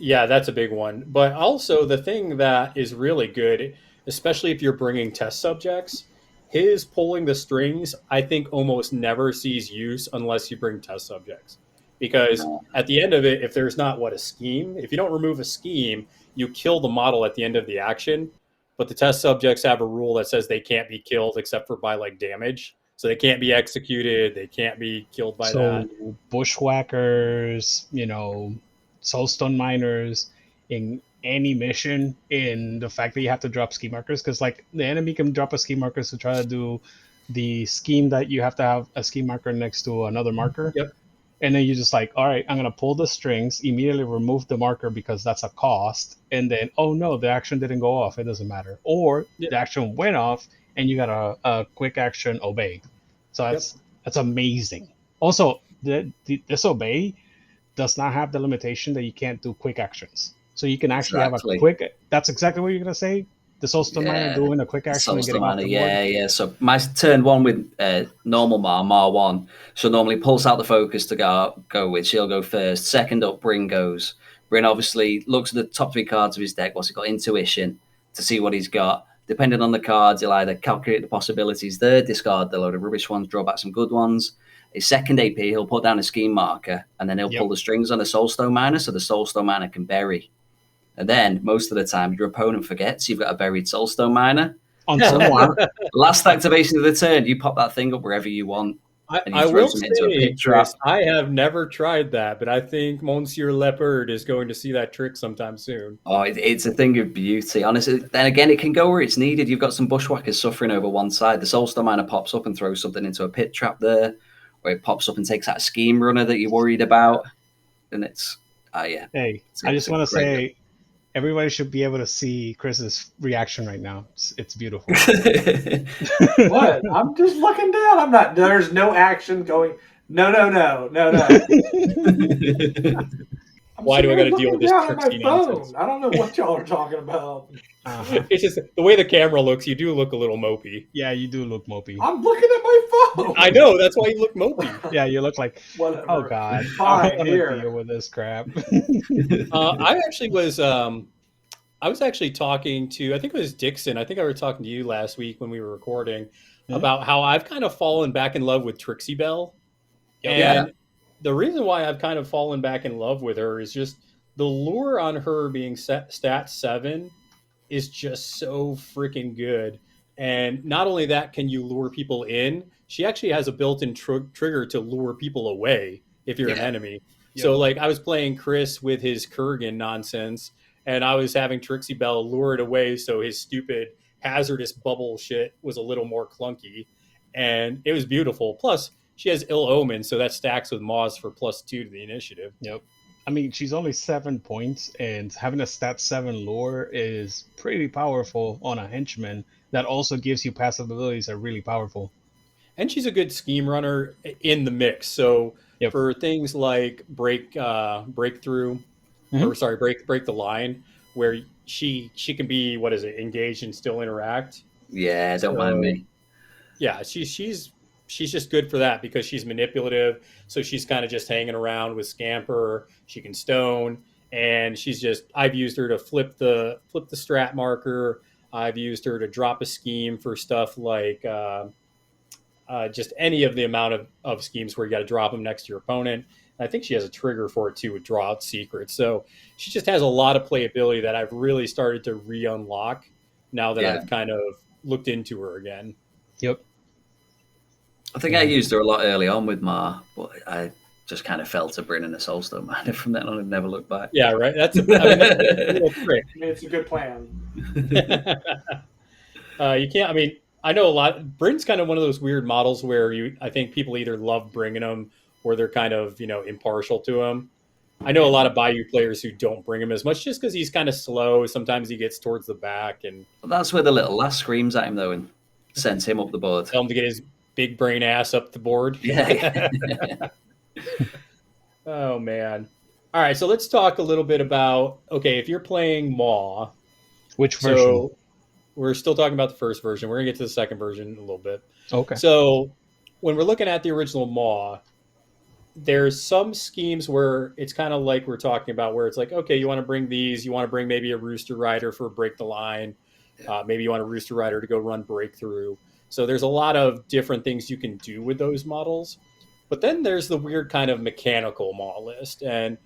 Yeah, that's a big one. But also the thing that is really good, especially if you're bringing test subjects, his pulling the strings, I think almost never sees use unless you bring test subjects. Because at the end of it, if there's not a scheme, if you don't remove a scheme, you kill the model at the end of the action. But the test subjects have a rule that says they can't be killed except for by like damage. So they can't be executed, they can't be killed by that. So bushwhackers, soulstone miners, in any mission, in the fact that you have to drop ski markers, because like the enemy can drop a ski markers to try to do the scheme that you have to have a ski marker next to another marker. Yep. And then you just like, all right, I'm gonna pull the strings, immediately remove the marker because that's a cost, and then oh no, the action didn't go off. It doesn't matter. Or the action went off, and you got a quick action obey. So that's amazing. Also, the disobey does not have the limitation that you can't do quick actions. So you can actually have a quick. That's exactly what you're gonna say. The Soulstone Miner doing a quick action and getting off the board. Yeah. So my turn one with normal Mah 1. She'll normally pulse out the focus to go with. She'll go first. Second up, Bryn goes. Bryn obviously looks at the top 3 cards of his deck. What's he got? Intuition to see what he's got. Depending on the cards, he'll either calculate the possibilities there, discard the load of rubbish ones, draw back some good ones. His second AP, he'll put down a scheme marker, and then he'll pull the strings on a Soulstone Miner so the Soulstone Miner can bury. And then, most of the time, your opponent forgets you've got a buried Soulstone Miner. Last activation of the turn, you pop that thing up wherever you want. I will say, Chris, I have never tried that, but I think Monsieur Leopard is going to see that trick sometime soon. Oh, it's a thing of beauty. Honestly, then again, it can go where it's needed. You've got some bushwhackers suffering over one side. The Soulstone Miner pops up and throws something into a pit trap there, or it pops up and takes out a scheme runner that you're worried about. And it's, yeah. Hey, I just want to say, everybody should be able to see Chris's reaction right now. It's beautiful. What? I'm just looking down. I'm not. There's no action going. No. Why do I got to deal with this Tricksy nonsense? I don't know what y'all are talking about. It's just the way the camera looks. You do look a little mopey. Yeah, you do look mopey. I'm looking at my phone. I know. That's why you look mopey. Yeah, you look like. Whatever. Oh God, Fine, I'm gonna deal with this crap. I actually was. I was actually talking to. I think it was Dixon. I think I was talking to you last week when we were recording about how I've kind of fallen back in love with Tricksy Belle, and the reason why I've kind of fallen back in love with her is just the lure on her being stat 7 is just so freaking good. And not only that, can you lure people in? She actually has a built-in trigger to lure people away if you're an enemy. Yep. So like I was playing Chris with his Kurgan nonsense, and I was having Tricksy Belle lure it away so his stupid hazardous bubble shit was a little more clunky. And it was beautiful. Plus, she has Ill Omen, so that stacks with Moz for +2 to the initiative. Yep. I mean, she's only 7 points, and having a stat 7 lure is pretty powerful on a henchman. That also gives you passive abilities that are really powerful. And she's a good scheme runner in the mix. So for things like breakthrough, or break the line, where she can be engaged and still interact. Yeah, don't mind me. Yeah, she's just good for that because she's manipulative. So she's kind of just hanging around with Scamper. She can stone, and I've used her to flip the strat marker. I've used her to drop a scheme for stuff like just any of the amount of schemes where you got to drop them next to your opponent. And I think she has a trigger for it too with draw out secrets. So she just has a lot of playability that I've really started to re-unlock now that I've kind of looked into her again. Yep. I think I used her a lot early on with Mah, but I just kind of fell to Bryn and the Soulstone Miner from then on and never looked back. Yeah, right. That's a trick. It's a good plan. You can't. I mean, I know a lot. Bryn's kind of one of those weird models where I think people either love bringing them or they're kind of impartial to him. I know a lot of Bayou players who don't bring him as much just because he's kind of slow. Sometimes he gets towards the back, and that's where the little lass screams at him though and sends him up the board. Tell him to get his big brain ass up the board. Yeah. Oh man. All right, so let's talk a little bit about if you're playing Mah, which version? So we're still talking about the first version. We're gonna get to the second version in a little bit. Okay. So when we're looking at the original Mah, there's some schemes where it's kind of like we're talking about, where it's like, okay, you want to bring these, you want to bring maybe a Rooster Rider for break the line, maybe you want a Rooster Rider to go run breakthrough. So there's a lot of different things you can do with those models. But then there's the weird kind of mechanical Maw list, and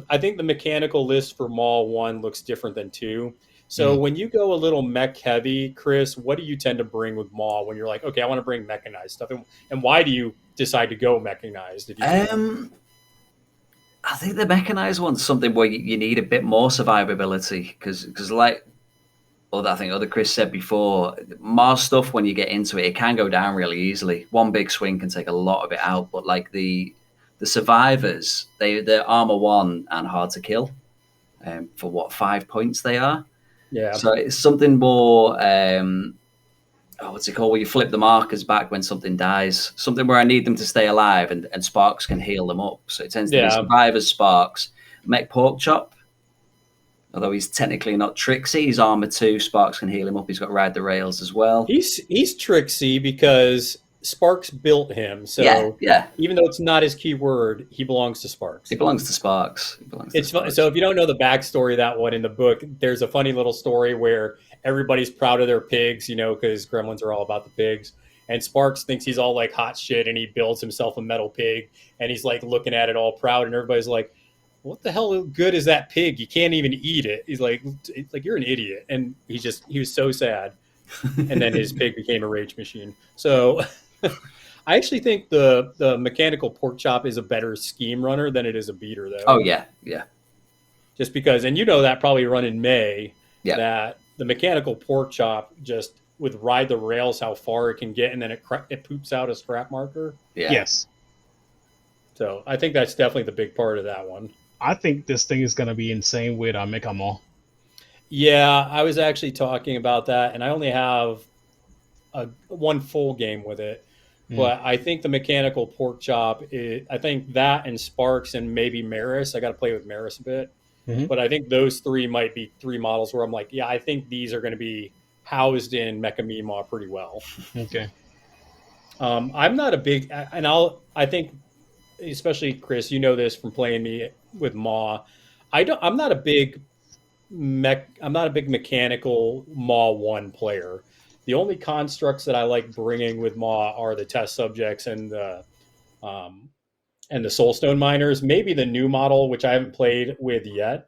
I think the mechanical list for Maw 1 looks different than 2. So when you go a little mech heavy, Chris, what do you tend to bring with Maw when you're like, okay, I want to bring mechanized stuff? And why do you decide to go mechanized? If you I think the mechanized one's something where you need a bit more survivability because like I think other Chris said before, Maw stuff, when you get into it can go down really easily. One big swing can take a lot of it out, but like the survivors, they're armor 1 and hard to kill for what 5 points they are. Yeah. So it's something more. What's it called? Where you flip the markers back when something dies. Something where I need them to stay alive, and Sparks can heal them up. So it tends to be survivors, Sparks, Mech Pork Chop. Although he's technically not Tricksy, he's armor 2. Sparks can heal him up. He's got Ride the Rails as well. He's Tricksy because Sparks built him. So even though it's not his keyword, he belongs to Sparks. He belongs to Sparks. Fun. So if you don't know the backstory of that one in the book, there's a funny little story where everybody's proud of their pigs, because gremlins are all about the pigs. And Sparks thinks he's all like hot shit, and he builds himself a metal pig, and he's like looking at it all proud, and everybody's like, what the hell good is that pig? You can't even eat it. He's like you're an idiot. And he was so sad. And then his pig became a rage machine. So I actually think the mechanical pork chop is a better scheme runner than it is a beater, though. Oh, yeah. Just because, and that probably run in May, that the mechanical pork chop just with Ride the Rails, how far it can get, and then it poops out a scrap marker. Yeah. Yes. So I think that's definitely the big part of that one. I think this thing is going to be insane with Mecha Maw. Yeah, I was actually talking about that, and I only have one full game with it. But I think the mechanical pork chop, I think that and Sparks and maybe Maris. I got to play with Maris a bit. But I think those 3 might be 3 models where I'm like, yeah, I think these are going to be housed in Mecha Maw pretty well. Okay. I'm not a big, and I think, especially Chris, you know this from playing me with Maw. I'm not a big mechanical Maw 1 player. The only constructs that I like bringing with Maw are the test subjects and the Soulstone miners. Maybe the new model, which I haven't played with yet,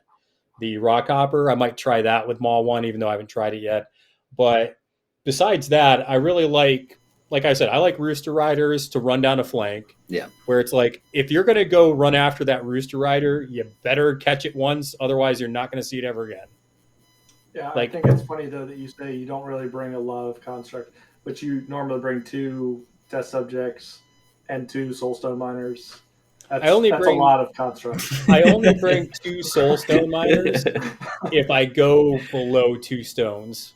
the Rockhopper. I might try that with Maw 1, even though I haven't tried it yet. But besides that, I really like I said, I like Rooster Riders to run down a flank. Yeah. Where it's like, if you're going to go run after that Rooster Rider, you better catch it once. Otherwise, you're not going to see it ever again. Yeah, I think it's funny, though, that you say you don't really bring a lot of construct, but you normally bring 2 test subjects and 2 Soulstone miners. That's a lot of construct. I only bring 2 Soulstone miners if I go below 2 stones.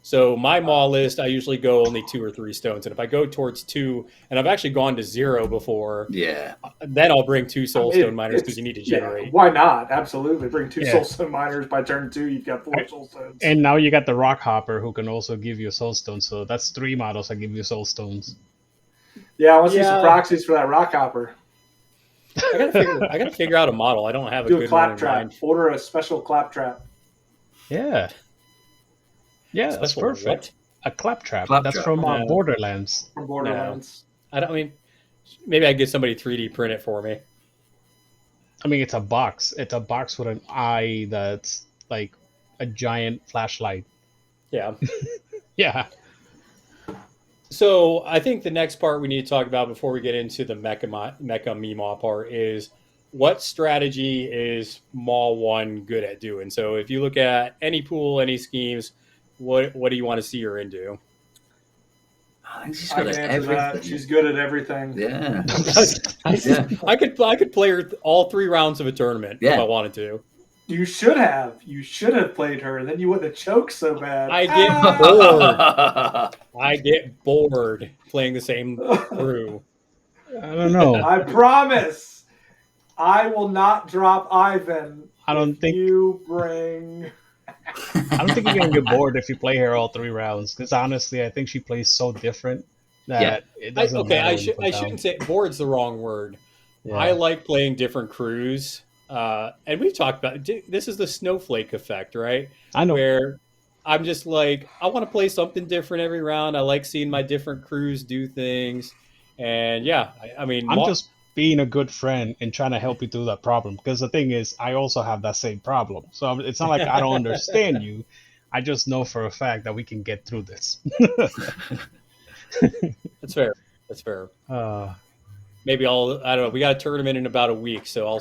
So my Maw list, I usually go only 2 or 3 stones. And if I go towards 2, and I've actually gone to 0 before, then I'll bring 2 Soulstone miners because you need to generate. Why not? Absolutely. Bring 2 Soulstone miners. By turn 2, you've got 4 Soulstones. And now you got the Rockhopper who can also give you a Soulstone. So that's 3 models that give you Soulstones. Yeah, I want to see some proxies for that Rockhopper. I gotta figure out a model. I don't have a good claptrap. Order a special claptrap. Yeah. Yeah, that's perfect. What? A claptrap. That's from Borderlands. From Borderlands. No. Maybe I can get somebody 3D print it for me. I mean, it's a box. It's a box with an eye that's like a giant flashlight. Yeah. Yeah. So I think the next part we need to talk about before we get into the Mecha Maw part is what strategy is Maw 1 good at doing? So if you look at any pool, any schemes, what do you want to see her into? I think she's good at everything. She's good at everything. Yeah. I could play her all 3 rounds of a tournament if I wanted to. You should have. You should have played her, and then you wouldn't have choked so bad. I get bored. I get bored playing the same crew. I don't know. I promise. I will not drop Ivan. I don't think you bring. I don't think you're gonna get bored if you play her all 3 rounds. Because honestly, I think she plays so different that it doesn't matter. I shouldn't say bored's the wrong word. Yeah. I like playing different crews. And we've talked about this is the snowflake effect, right? I know. Where I'm just like, I want to play something different every round. I like seeing my different crews do things. And yeah, I mean, I'm just being a good friend and trying to help you through that problem. Because the thing is, I also have that same problem. So it's not like I don't understand you. I just know for a fact that we can get through this. That's fair. That's fair. Maybe I don't know. We got a tournament in about a week, so I'll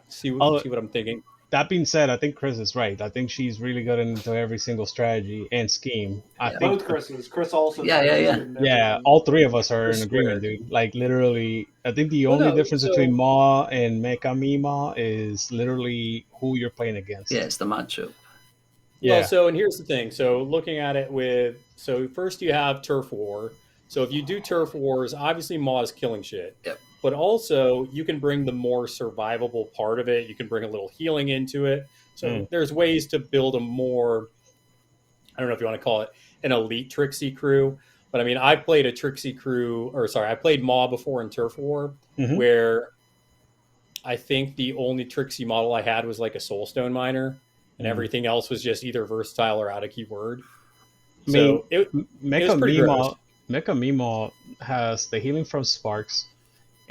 see what I'm thinking. That being said, I think Chris is right. I think she's really good into every single strategy and scheme. I think both Chris's. Chris also. Yeah, all three of us are in agreement, dude. Like literally, I think the only difference between Mah and Mah is literally who you're playing against. Yeah, it's the matchup. Yeah. Well, and here's the thing. So looking at it first you have Turf War. So if you do Turf Wars, obviously Mah is killing shit. Yep. But also, you can bring the more survivable part of it. You can bring a little healing into it. So there's ways to build a more, I don't know if you want to call it an elite Tricksy crew. But I mean, I played a Tricksy crew, I played Mah before in Turf War, where I think the only Tricksy model I had was like a Soulstone Miner, and everything else was just either versatile or out of keyword. So it was pretty gross. Mecha has the healing from Sparks.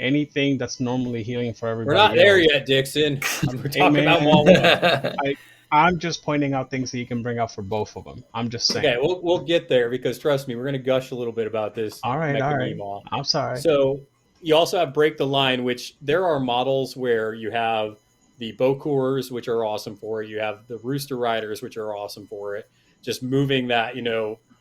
Anything that's normally healing for everybody. We're not there yet, Dixon. We're talking about Mah. I'm just pointing out things that you can bring out for both of them. I'm just saying. Okay, we'll get there because trust me, we're going to gush a little bit about this. All right. I'm sorry. So you also have Break the Line, which there are models where you have the Bokurs, which are awesome for it. You have the Rooster Riders, which are awesome for it. Just moving that,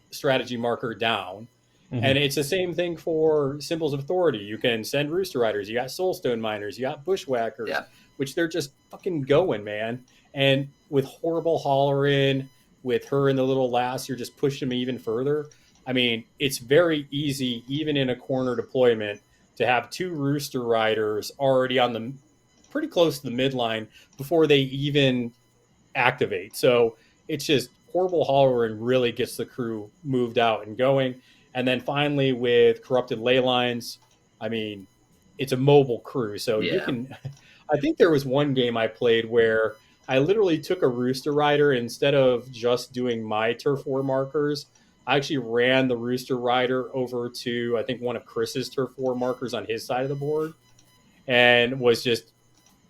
strategy marker down. And it's the same thing for Symbols of Authority. You can send Rooster Riders. You got Soulstone Miners. You got Bushwhackers, which they're just fucking going, man. And with Horrible Hollering, with her and the little lass, you're just pushing them even further. I mean, it's very easy, even in a corner deployment, to have 2 Rooster Riders already on the pretty close to the midline before they even activate. So it's just Horrible Hollering really gets the crew moved out and going. And then finally with Corrupted Ley Lines, I mean, it's a mobile crew. So you can, I think there was one game I played where I literally took a Rooster Rider. Instead of just doing my Turf War markers, I actually ran the Rooster Rider over to, I think, one of Chris's Turf War markers on his side of the board and was just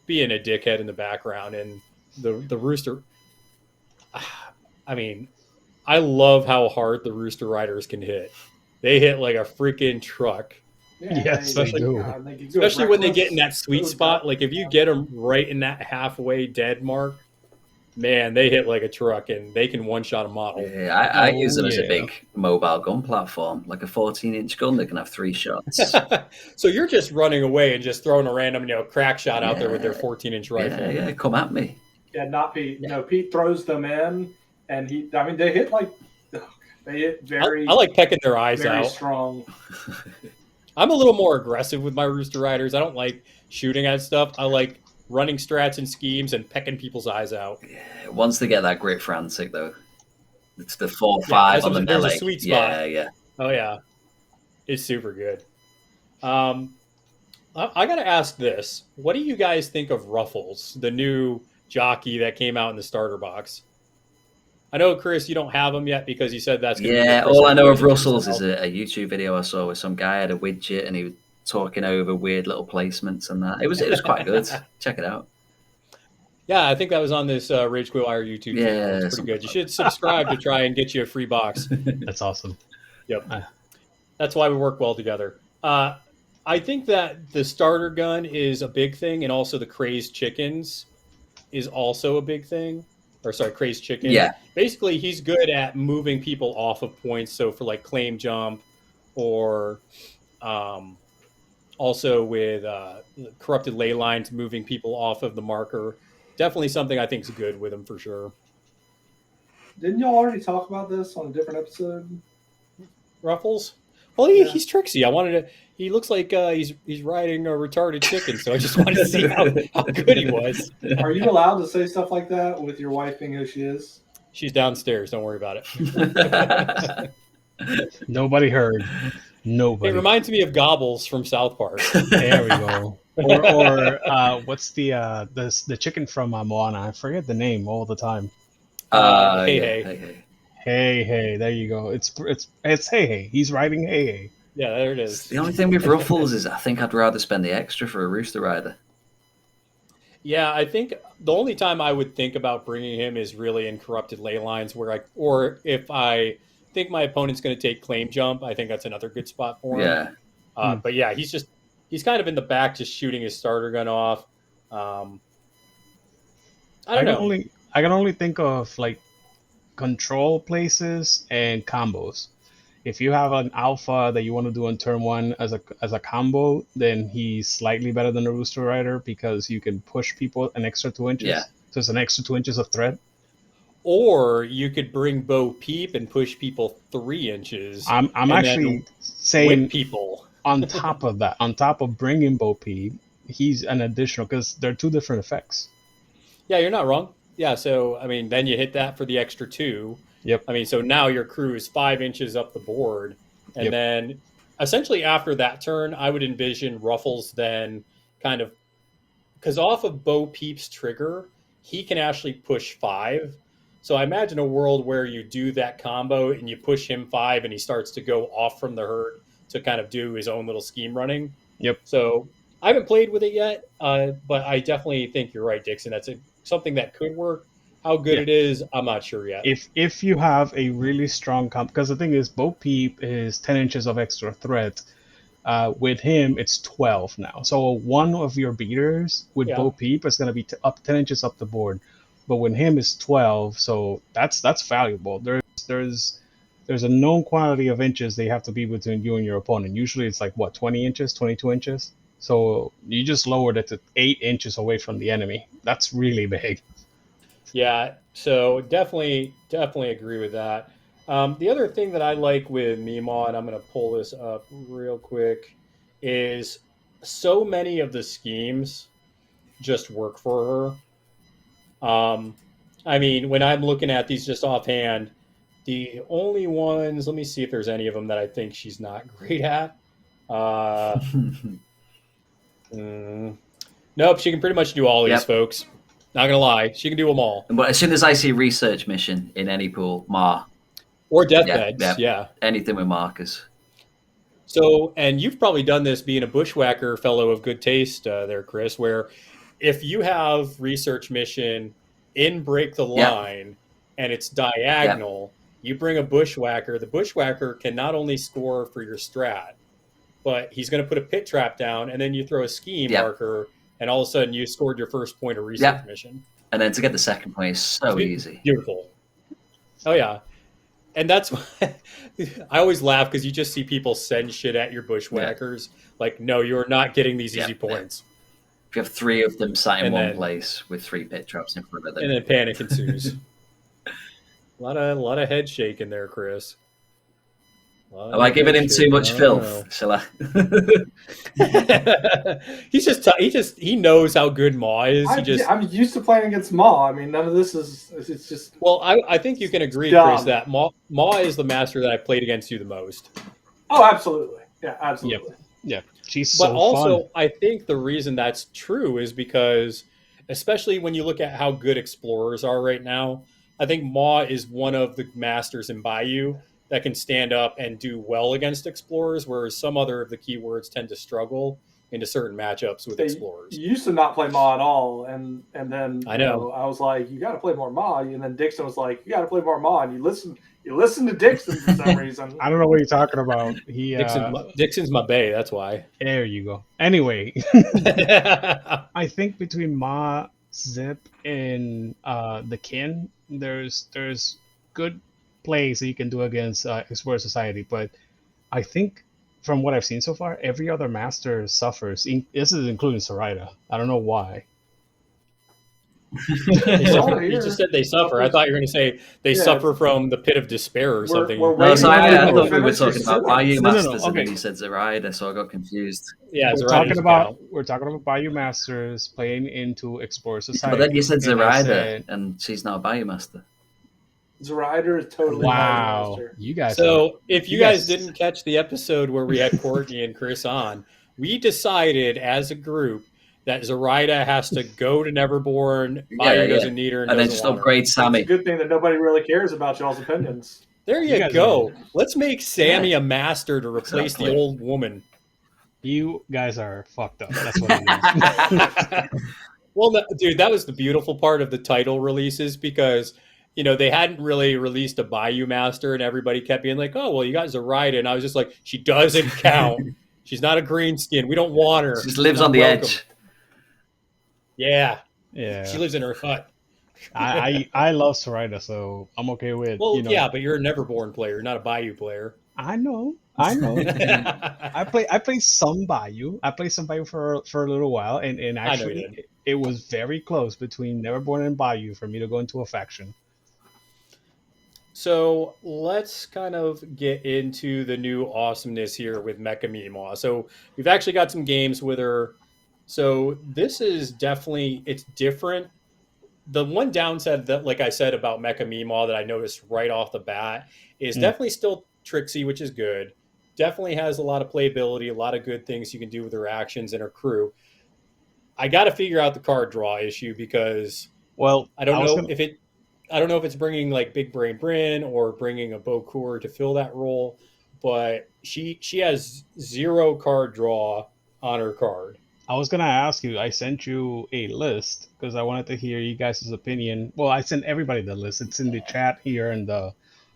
being a dickhead in the background. And the Rooster, I mean, I love how hard the Rooster Riders can hit. They hit like a freaking truck. Especially when they get in that sweet spot. Like if you get them right in that halfway dead mark, man, they hit like a truck and they can one-shot a model. Yeah, I use them as a big mobile gun platform, like a 14-inch gun. They can have 3 shots. So you're just running away and just throwing a random, crack shot out there with their 14-inch rifle. Yeah, come at me. Yeah, not Pete. Pete throws them in, and they hit like. They hit very. I like pecking their eyes very out. Strong. I'm a little more aggressive with my Rooster Riders. I don't like shooting at stuff. I like running strats and schemes and pecking people's eyes out. Yeah, once they get that great frantic though, it's the 4-5 on the melee. There's a sweet spot. Yeah. Oh yeah, it's super good. I got to ask this: what do you guys think of Ruffles, the new jockey that came out in the starter box? I know, Chris, you don't have them yet because you said that's going to be all I know of Russell's is a YouTube video I saw where some guy had a widget and he was talking over weird little placements and that. It was quite good. Check it out. Yeah, I think that was on this Rage Quit Wire YouTube channel. It's pretty good. You should subscribe to try and get you a free box. That's awesome. Yep. That's why we work well together. I think that the starter gun is a big thing, and also the Crazed Chickens is also a big thing. Crazed Chicken. Yeah. Basically, he's good at moving people off of points. So for like claim jump or also with Corrupted Ley Lines, moving people off of the marker. Definitely something I think is good with him for sure. Didn't y'all already talk about this on a different episode? Ruffles? Well, he's Tricksy. I wanted to. He looks like he's riding a retarded chicken, so I just wanted to see how good he was. Are you allowed to say stuff like that with your wife being who she is? She's downstairs. Don't worry about it. Nobody heard. Nobody. It reminds me of Gobbles from South Park. There we go. Or what's the chicken from Moana? I forget the name all the time. Hey. There you go. It's Hey. He's riding Hey. Yeah, there it is. The only thing with Ruffles is I think I'd rather spend the extra for a Rooster Rider. Yeah, I think the only time I would think about bringing him is really in Corrupted Ley Lines, or if I think my opponent's going to take Claim Jump, I think that's another good spot for him. Yeah. But yeah, he's kind of in the back, just shooting his starter gun off. I don't know. I can only think of like control places and combos. If you have an alpha that you want to do on turn 1 as a combo, then he's slightly better than a Rooster Rider because you can push people an extra 2 inches. Yeah. So it's an extra 2 inches of threat. Or you could bring Bo Peep and push people 3 inches. I'm actually saying people. On top of that, on top of bringing Bo Peep, he's an additional because they're 2 different effects. Yeah, you're not wrong. Yeah, so I mean, then you hit that for the extra 2. Yep. I mean, so now your crew is 5 inches up the board. And then essentially after that turn, I would envision Ruffles then kind of, because off of Bo Peep's trigger, he can actually push 5. So I imagine a world where you do that combo and you push him 5 and he starts to go off from the herd to kind of do his own little scheme running. Yep. So I haven't played with it yet, but I definitely think you're right, Dixon. That's something that could work. How good it is, I'm not sure yet. If you have a really strong comp, because the thing is, Bo Peep is 10 inches of extra threat. With him, it's 12 now. So one of your beaters with Bo Peep is going to be up 10 inches up the board, but with him is 12. So that's valuable. There's a known quantity of inches they have to be between you and your opponent. Usually it's like 20 inches, 22 inches. So you just lowered it to 8 inches away from the enemy. That's really big. Yeah, so definitely agree with that. The other thing that I like with Mima, and I'm going to pull this up real quick, is so many of the schemes just work for her. I mean, when I'm looking at these just offhand, the only ones, let me see if there's any of them that I think she's not great at. Nope, she can pretty much do all these, folks. Not gonna lie, she can do them all. But as soon as I see research mission in any pool, Mah. Or deathbeds, yeah. Anything with markers. So, and you've probably done this being a bushwhacker fellow of good taste there, Chris, where if you have research mission in break the line and it's diagonal, you bring a bushwhacker. The bushwhacker can not only score for your strat, but he's going to put a pit trap down, and then you throw a scheme marker, and all of a sudden you scored your first point of research mission. And then to get the second point is so easy. Beautiful. Oh, yeah. And that's why I always laugh, because you just see people send shit at your bushwhackers. Like, no, you're not getting these easy points. If you have 3 of them sat in one place with 3 pit traps in front of them. And then panic ensues. A lot of head shaking there, Chris. Am I giving him too much filth? Shall I? he knows how good Mah is. I'm used to playing against Mah. I mean, none of this is. It's just. Well, I think you can agree, Chris, that Mah is the master that I played against you the most. Oh, absolutely. Yeah, absolutely. Yeah, she's but so also, fun. I think the reason that's true is because, especially when you look at how good explorers are right now, I think Mah is one of the masters in Bayou that can stand up and do well against explorers, whereas some other of the keywords tend to struggle into certain matchups with explorers. You used to not play Mah at all, and then I know. I was like, you got to play more Mah, and then Dixon was like, you got to play more Mah, and you listen to Dixon for some reason. I don't know what you're talking about. Dixon's my bae, that's why. There you go. Anyway, I think between Mah, Zip, and the Kin, there's good plays that you can do against Explorer Society, but I think from what I've seen so far, every other master suffers. This is including Sarita. I don't know why. You just said they suffer. I thought you were going to say they suffer from the pit of despair or something. I thought we were talking about Bayou Masters, and then you said Zoraida, so I got confused. Yeah, we're talking about Bayou Masters playing into Explorer Society. But then you said Zoraida, and she's not a Bayou Master. Zoraida is totally Wow, Master. you guys. So if you guys didn't catch the episode where we had Courtney and Chris on, we decided as a group that Zoraida has to go to Neverborn. Bayou doesn't need her, and then just upgrade Sammy. It's a good thing that nobody really cares about y'all's opinions. There you go. Let's make Sammy a master to replace the old woman. You guys are fucked up. That's what it is. Well, dude, that was the beautiful part of the title releases because, you know, they hadn't really released a Bayou Master and everybody kept being like, oh, well, you got Zoraida. And I was just like, she doesn't count. She's not a green skin. We don't want her. She just lives on the edge. Yeah. Yeah. She lives in her hut. I love Zoraida, so I'm okay with. Well, yeah, but you're a Neverborn player, not a Bayou player. I know. I play some Bayou. I played some Bayou for a little while, and actually it was very close between Neverborn and Bayou for me to go into a faction. So let's kind of get into the new awesomeness here with Mecha Meemaw. So we've actually got some games with her. So this is definitely, it's different. The one downside that, like I said about Mecha Meemaw that I noticed right off the bat is definitely still Tricksy, which is good. Definitely has a lot of playability, a lot of good things you can do with her actions and her crew. I got to figure out the card draw issue because, well, I don't know if it's bringing like Big Brain Bryn or bringing a Bokur to fill that role, but she has 0 card draw on her card. I was gonna ask you. I sent you a list because I wanted to hear you guys' opinion. Well, I sent everybody the list. It's in the chat here in the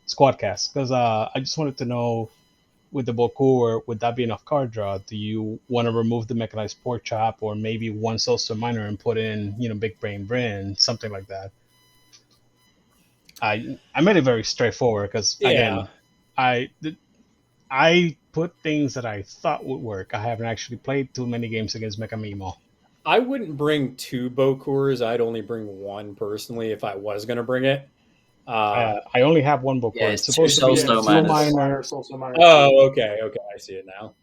Squadcast because I just wanted to know with the Bokur, would that be enough card draw? Do you want to remove the mechanized pork chop or maybe one Soulstone Miner and put in, Big Brain Bryn, something like that? I made it very straightforward because again, I put things that I thought would work. I haven't actually played too many games against Mecha Meemaw. I wouldn't bring 2 Bokurs. I'd only bring 1 personally if I was going to bring it. I only have 1 Bokur. It's supposed to be Soulstone Miner. Oh, okay. I see it now.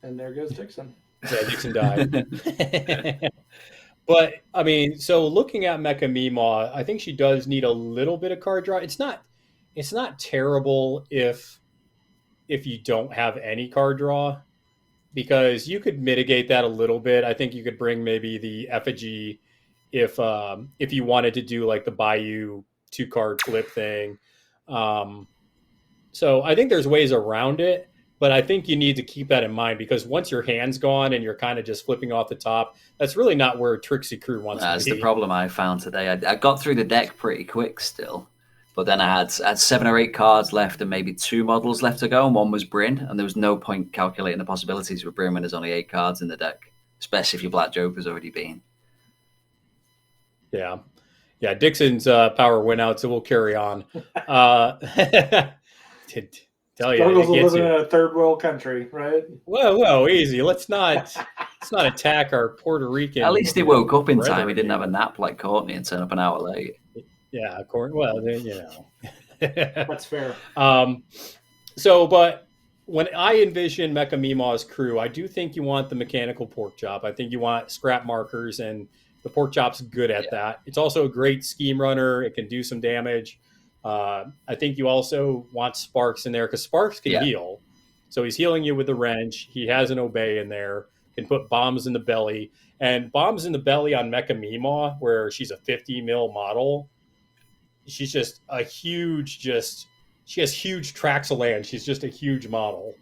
And there goes Dixon. Yeah, Dixon died. But, I mean, so looking at Mecha Meemaw, I think she does need a little bit of card draw. It's not terrible if you don't have any card draw, because you could mitigate that a little bit. I think you could bring maybe the effigy if you wanted to do like the Bayou 2-card flip thing. So I think there's ways around it, but I think you need to keep that in mind because once your hand's gone and you're kind of just flipping off the top, that's really not where Tricksy Crew wants to be. That's the problem I found today. I got through the deck pretty quick still. But then I had 7 or 8 cards left and maybe 2 models left to go, and one was Bryn, and there was no point calculating the possibilities with Bryn when there's only 8 cards in the deck, especially if your Black Joker's already been. Yeah. Dixon's power went out, so we'll carry on. Tell you, struggles of living in a third world country, right? Whoa, easy. Let's not attack our Puerto Rican. At least he woke up in time. He didn't have a nap like Courtney and turn up an hour late. Yeah, well, that's fair. So, but when I envision Mecha Meemaw's crew, I do think you want the mechanical pork chop. I think you want scrap markers, and the pork chop's good at that. It's also a great scheme runner. It can do some damage. I think you also want Sparks in there because Sparks can heal. So he's healing you with the wrench. He has an obey in there. Can put bombs in the belly. And bombs in the belly on Mecha Meemaw, where she's a 50 mil model. She's just a huge, she has huge tracts of land. She's just a huge model.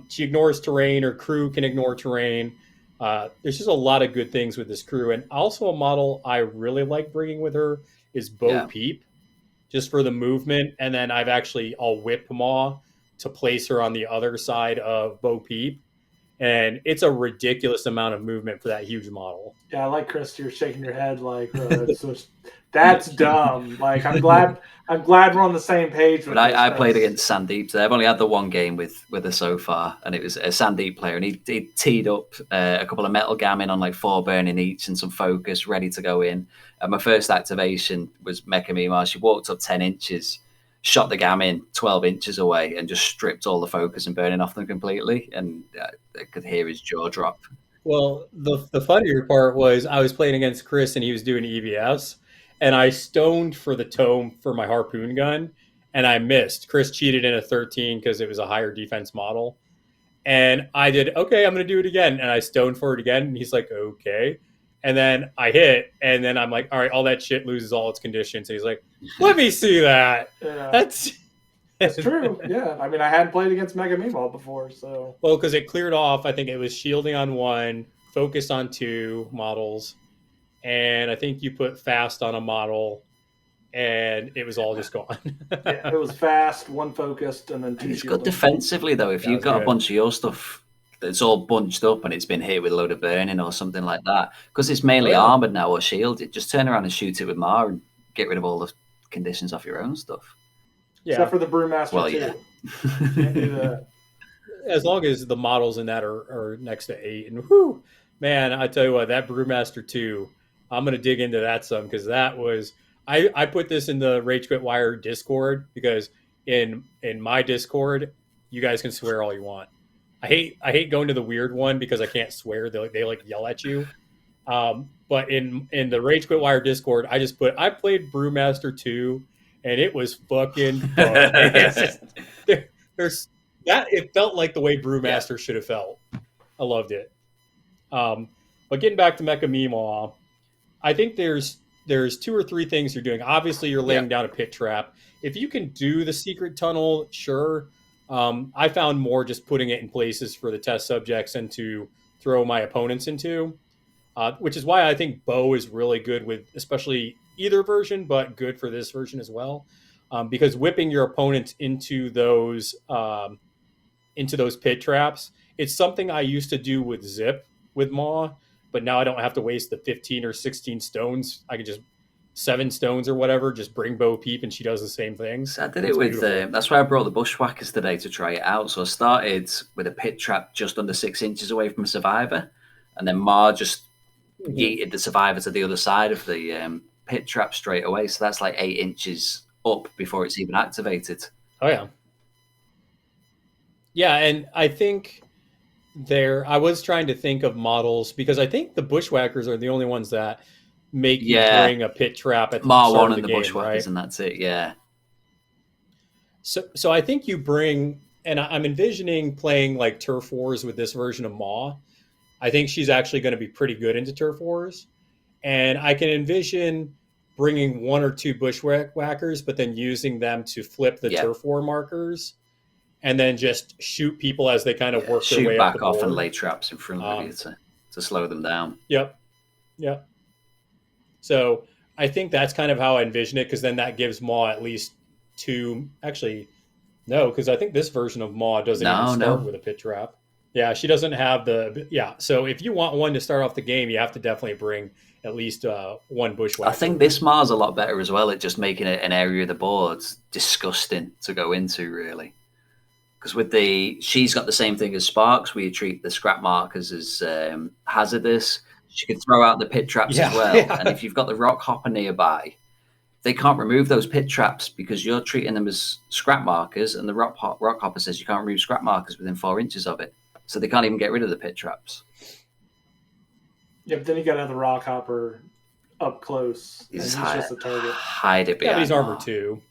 She ignores terrain. Her crew can ignore terrain. There's just a lot of good things with this crew. And also a model I really like bringing with her is Bo Peep, just for the movement. And then I'll whip Maw to place her on the other side of Bo Peep. And it's a ridiculous amount of movement for that huge model. Yeah, I like Chris. You're shaking your head like that's dumb. Like I'm glad we're on the same page. With but I played against Sandeep. So I've only had the one game with her so far, and it was a Sandeep player, and he teed up a couple of metal gammon on like 4 burning each and some focus ready to go in. And my first activation was Mecha Meemaw. She walked up 10 inches. Shot the gammon 12 inches away and just stripped all the focus and burning off them completely. And I could hear his jaw drop. Well, the funnier part was I was playing against Chris and he was doing EVS. and I stoned for the tome for my harpoon gun, and I missed. Chris cheated in a 13 because it was a higher defense model. And I did, okay, I'm going to do it again. And I stoned for it again. And he's like, okay. And then I hit. And then I'm like, all right, all that shit loses all its conditions. And he's like, let me see that. Yeah. That's true. Yeah. I mean, I hadn't played against Mega Meemaw before. So. Well, because it cleared off. I think it was shielding on 1, focused on 2 models. And I think you put fast on a model. And it was all just gone. Yeah, it was fast, 1 focused, and then 2 It's shielding. good defensively, though. If you've got good. a bunch of your stuff that's all bunched up and it's been hit with a load of burning or something like that, because it's mainly armored now or shielded, just turn around and shoot it with Mah and get rid of all the conditions off your own stuff. Yeah. Except for the Brewmaster, too. Yeah. Can't do that. As long as the models in that are next to 8. And whoo, man, I tell you what, that Brewmaster 2, I'm going to dig into that some because that was... I put this in the Rage Quit Wire Discord because in my Discord, you guys can swear all you want. I hate going to the weird one because I can't swear. They like yell at you. But in the Rage Quit Wire Discord, I just put I played Brewmaster 2 and it was fucking fun. There's that it felt like the way Brewmaster should have felt. I loved it. But getting back to Mecha Meemaw, I think there's 2 or 3 things you're doing. Obviously, you're laying down a pit trap. If you can do the secret tunnel, sure. I found more just putting it in places for the test subjects and to throw my opponents into, which is why I think bow is really good with especially either version, but good for this version as well, because whipping your opponents into those pit traps, it's something I used to do with Zip with Mah, but now I don't have to waste the 15 or 16 stones. I can just 7 stones or whatever, just bring Bo Peep and she does the same thing. So I did it with, that's why I brought the Bushwhackers today to try it out. So I started with a pit trap just under 6 inches away from a survivor. And then Mah just yeeted the survivor to the other side of the pit trap straight away. So that's like 8 inches up before it's even activated. Oh, yeah. Yeah, and I think I was trying to think of models because I think the Bushwhackers are the only ones that make you bring a pit trap at the Mah start 1 of the and the game, Bushwhackers, right? and that's it, yeah. So I think you bring, and I'm envisioning playing like Turf Wars with this version of Mah. I think she's actually going to be pretty good into Turf Wars. And I can envision bringing 1 or 2 Bushwhackers, but then using them to flip the Turf War markers and then just shoot people as they kind of work their way back up the off board. and lay traps in front of you to slow them down. Yep. So I think that's kind of how I envision it, because then that gives Mah at least 2. Actually, no, because I think this version of Mah doesn't even start with a pit trap. Yeah, she doesn't have the... Yeah, so if you want one to start off the game, you have to definitely bring at least 1 Bushwhacker. I think this Mah's a lot better as well at just making it an area of the board disgusting to go into, really. Because she's got the same thing as Sparks, where you treat the scrap markers as hazardous. She could throw out the pit traps as well. And if you've got the rock hopper nearby, they can't remove those pit traps because you're treating them as scrap markers, and the rock hopper says you can't remove scrap markers within 4 inches of it. So they can't even get rid of the pit traps. Yeah, but then you got to have the rock hopper up close. He's just a target. Hide it behind. Yeah, but he's armor 2.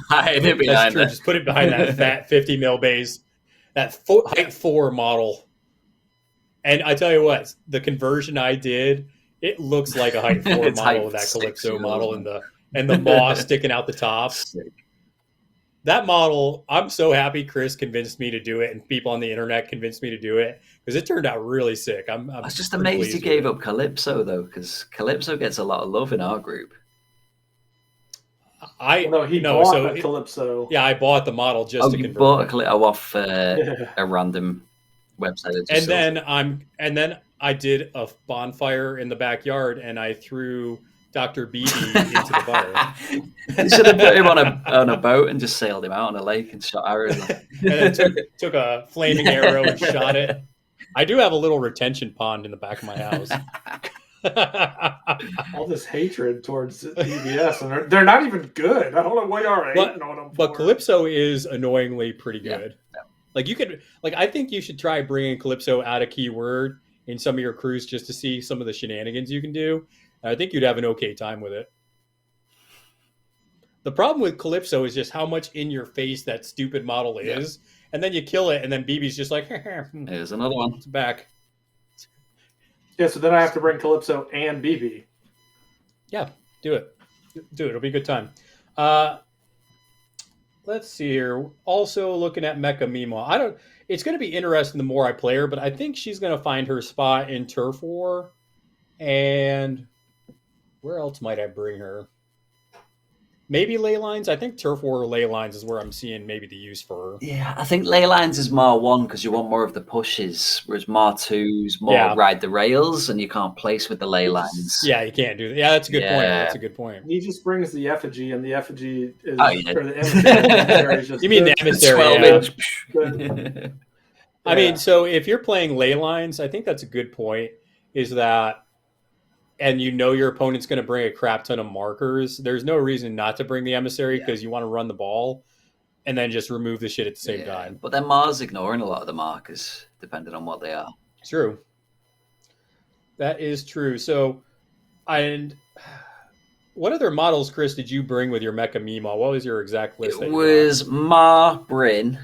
Hide it behind. That's true. Just put it behind that fat 50 mil base, that height 4 model. And I tell you what, the conversion I did, it looks like a height 4 model with that Calypso model and the Mah sticking out the top. Sick. That model, I'm so happy Chris convinced me to do it, and people on the internet convinced me to do it, because it turned out really sick. I was just amazed you gave up Calypso, though, because Calypso gets a lot of love in our group. Bought a Calypso. Yeah, I bought the model just to convert. Bought a Calypso off a random website. And then I did a bonfire in the backyard, and I threw Dr. BB into the fire. You should have put him on a boat and just sailed him out on a lake and shot arrows. And then took a flaming arrow and shot it. I do have a little retention pond in the back of my house. All this hatred towards EBS, and they're not even good. I don't know why you are hating on them. But Calypso is annoyingly pretty good. Yeah. Like you could, I think you should try bringing Calypso out of keyword in some of your crews just to see some of the shenanigans you can do. I think you'd have an okay time with it. The problem with Calypso is just how much in your face that stupid model is. And then you kill it, and then BB's just like, here's another one. It's back. Yeah, so then I have to bring Calypso and BB. Yeah, do it. It'll be a good time. Let's see here. Also looking at Mecha Mima. It's going to be interesting the more I play her, but I think she's going to find her spot in Turf War. And where else might I bring her? Maybe ley lines. I think Turf War or ley lines is where I'm seeing maybe the use for her. Yeah, I think ley lines is Mah 1 because you want more of the pushes, whereas Mah 2's more ride the rails and you can't place with the ley lines. Yeah, you can't do that. Yeah, that's a good point. That's a good point. He just brings the effigy, and the effigy is or the emissary is just you mean the emissary? 12-inch. I mean, so if you're playing ley lines, I think that's a good point. Is that, and you know your opponent's going to bring a crap ton of markers. There's no reason not to bring the emissary because you want to run the ball, and then just remove the shit at the same time. But then Mah's ignoring a lot of the markers, depending on what they are. True. That is true. So, and what other models, Chris, did you bring with your Mecha Mima? What was your exact list? It was Mah, Bryn,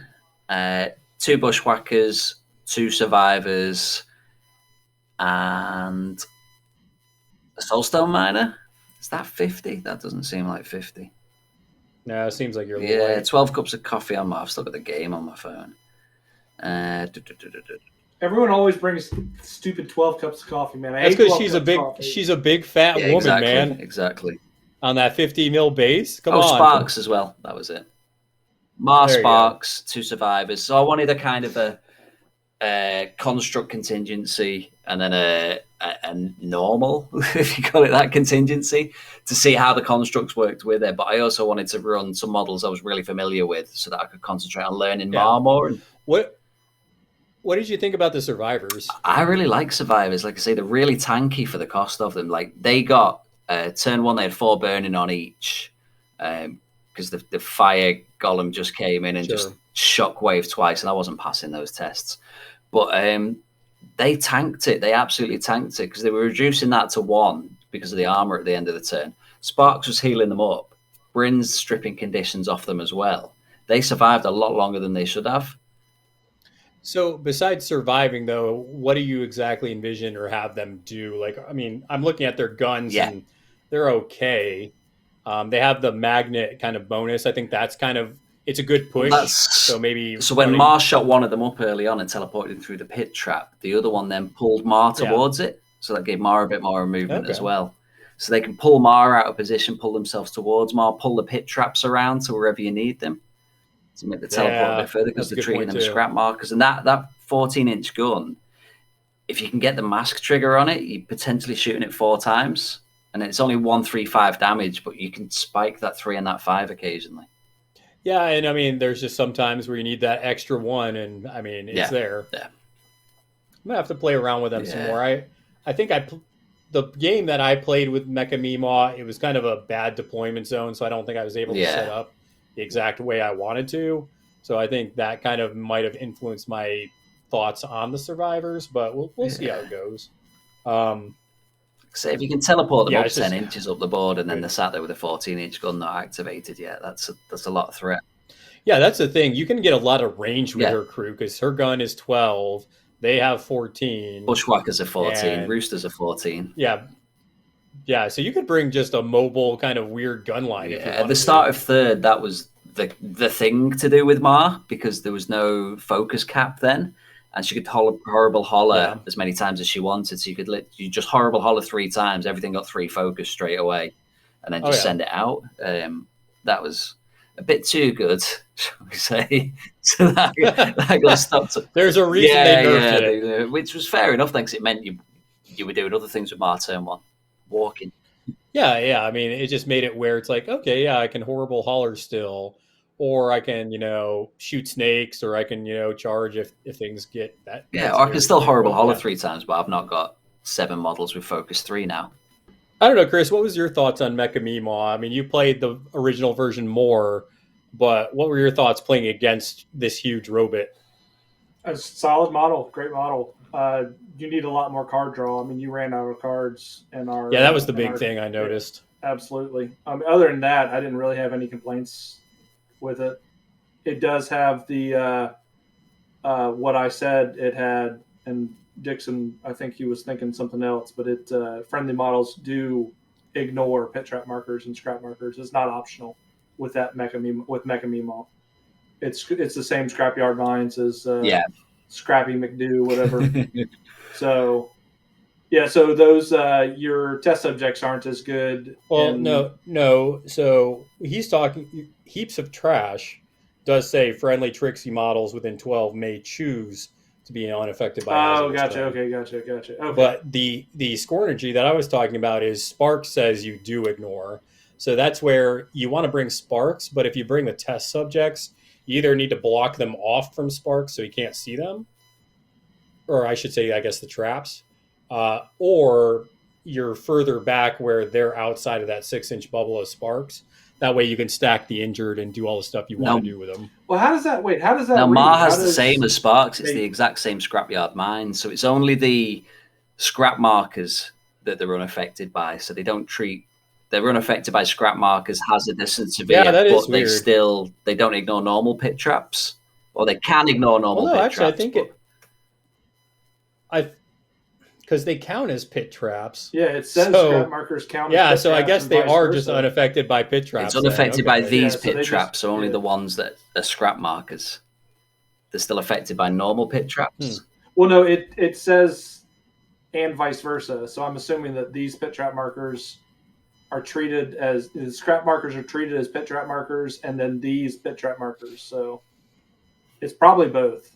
2 Bushwhackers, 2 Survivors, and a Soulstone Miner. Is that 50? That doesn't seem like 50. No, it seems like you're a little light. 12 cups of coffee on my. I've still got the game on my phone. Everyone always brings stupid 12 cups of coffee, man. That's because she's a big fat woman, man. Exactly. On that 50 mil base. Come on. Sparks as well. That was it. Mah, Sparks, 2 Survivors. So I wanted a kind of a construct contingency and then a normal, if you call it that, contingency, to see how the constructs worked with it. But I also wanted to run some models I was really familiar with so that I could concentrate on learning Mah more. And what did you think about the Survivors? I really like Survivors. Like I say, they're really tanky for the cost of them. Like they got turn 1, they had 4 burning on each because the fire golem just came in and just shockwave twice, and I wasn't passing those tests. But they tanked it. They absolutely tanked it because they were reducing that to 1 because of the armor at the end of the turn. Sparks was healing them up. Bryn's stripping conditions off them as well. They survived a lot longer than they should have. So besides surviving, though, what do you exactly envision or have them do? Like, I mean, I'm looking at their guns and they're okay. They have the magnet kind of bonus. I think that's kind of, it's a good push. So when Mah shot one of them up early on and teleported him through the pit trap, the other one then pulled Mah towards it. So that gave Mah a bit more movement as well. So they can pull Mah out of position, pull themselves towards Mah, pull the pit traps around to wherever you need them to make the teleport a bit further because they're treating them scrap markers. And that 14-inch gun, if you can get the mask trigger on it, you're potentially shooting it 4 times. And it's only 135 damage, but you can spike that 3 and that 5 occasionally. Yeah, and I mean, there's just some times where you need that extra 1, and I mean, it's there. Yeah. I'm gonna have to play around with them some more. I think the game that I played with Mecha Mima, it was kind of a bad deployment zone, so I don't think I was able to set up the exact way I wanted to. So I think that kind of might have influenced my thoughts on the Survivors, but we'll see how it goes. So if you can teleport them up 10 inches up the board and then they're sat there with a 14-inch gun not activated yet, that's a lot of threat. Yeah, that's the thing. You can get a lot of range with her crew because her gun is 12. They have 14. Bushwhackers are 14. Roosters are 14. Yeah. Yeah, so you could bring just a mobile kind of weird gun line. If you at the start of 3rd, that was the thing to do with Mah because there was no focus cap then. And she could horrible holler as many times as she wanted. So you just horrible holler 3 times. Everything got 3 focus straight away, and then just send it out. That was a bit too good, shall we say? So that got stopped. There's a reason they nerfed it, which was fair enough. Thanks, it meant you were doing other things with Mah turn 1, walking. Yeah. I mean, it just made it where it's like, okay, I can horrible holler still. Or I can, shoot snakes, or I can, charge if things get that. Yeah, or I can still horrible holler 3 times, but I've not got 7 models with focus 3 now. I don't know, Chris. What was your thoughts on Mecha Mima? I mean, you played the original version more, but what were your thoughts playing against this huge robot? A solid model, great model. You need a lot more card draw. I mean, you ran out of cards in our. Yeah, that was the big thing I noticed. Absolutely. Other than that, I didn't really have any complaints with it. It does have the what I said it had, and Dixon, I think he was thinking something else, but it friendly models do ignore pit trap markers and scrap markers. It's not optional with that Mecha Mimo. It's the same scrapyard mines as Scrappy McDo, whatever. So yeah, so those your test subjects aren't as good. Well, no. So he's talking heaps of trash. Does say friendly Tricksy models within 12 may choose to be unaffected by. Oh, gotcha. Okay, gotcha. Okay. But the Scornergy that I was talking about is Sparks says you do ignore. So that's where you want to bring Sparks, but if you bring the test subjects, you either need to block them off from Sparks so you can't see them, or I should say, I guess the traps, or you're further back where they're outside of that 6-inch bubble of Sparks. That way you can stack the injured and do all the stuff you want to do with them. Well, how does that Now, Mah has the same as Sparks. It's the exact same scrapyard mine. So it's only the scrap markers that they're unaffected by. So they don't treat... They're unaffected by scrap markers, hazardous and severe, yeah, that is but weird. They don't ignore normal pit traps. Or they can ignore normal pit traps. I think because they count as pit traps. Yeah, it says scrap markers count. Yeah, so I guess they are just unaffected by pit traps. It's unaffected by these pit traps, so only the ones that are scrap markers. They're still affected by normal pit traps. Well, no, it says and vice versa. So I'm assuming that these pit trap markers are treated as the scrap markers are treated as pit trap markers, and then these pit trap markers. So it's probably both.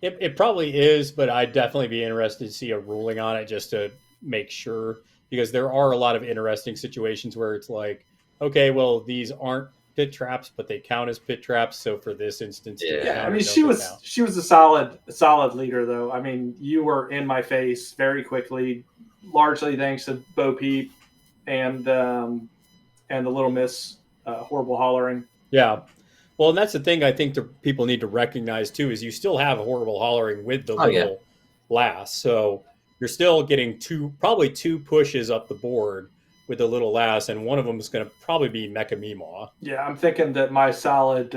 It probably is, but I'd definitely be interested to see a ruling on it just to make sure, because there are a lot of interesting situations where it's like, okay, well, these aren't pit traps, but they count as pit traps. So for this instance, I mean, she was a solid leader, though. I mean, you were in my face very quickly, largely thanks to Bo Peep and the Little Miss horrible hollering. Yeah. Well, and that's the thing I think the people need to recognize, too, is you still have a horrible hollering with the little lass. So you're still getting probably two pushes up the board with the little lass, and one of them is going to probably be Mecha Mimo. Yeah, I'm thinking that my solid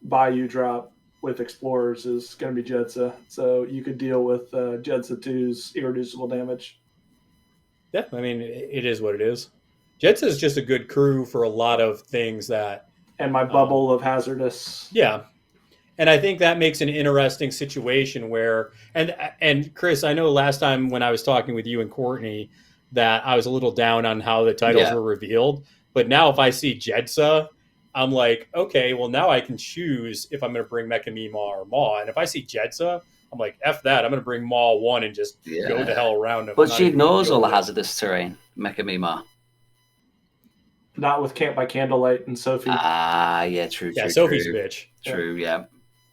Bayou drop with Explorers is going to be Jedsa. So you could deal with Jedsa 2's irreducible damage. Yeah, I mean, it is what it is. Jedsa is just a good crew for a lot of things that... And my bubble of hazardous. Yeah. And I think that makes an interesting situation where, and Chris, I know last time when I was talking with you and Courtney that I was a little down on how the titles were revealed. But now if I see Jedsa, I'm like, okay, well now I can choose if I'm going to bring Mecha Mima or Maw. And if I see Jedsa, I'm like, F that. I'm going to bring Maw 1 and just go the hell around him. But she ignores all the hazardous terrain, Mecha Mima. Not with Camp by Candlelight and Sophie. Yeah, true. Yeah, Sophie's a bitch. True, yeah.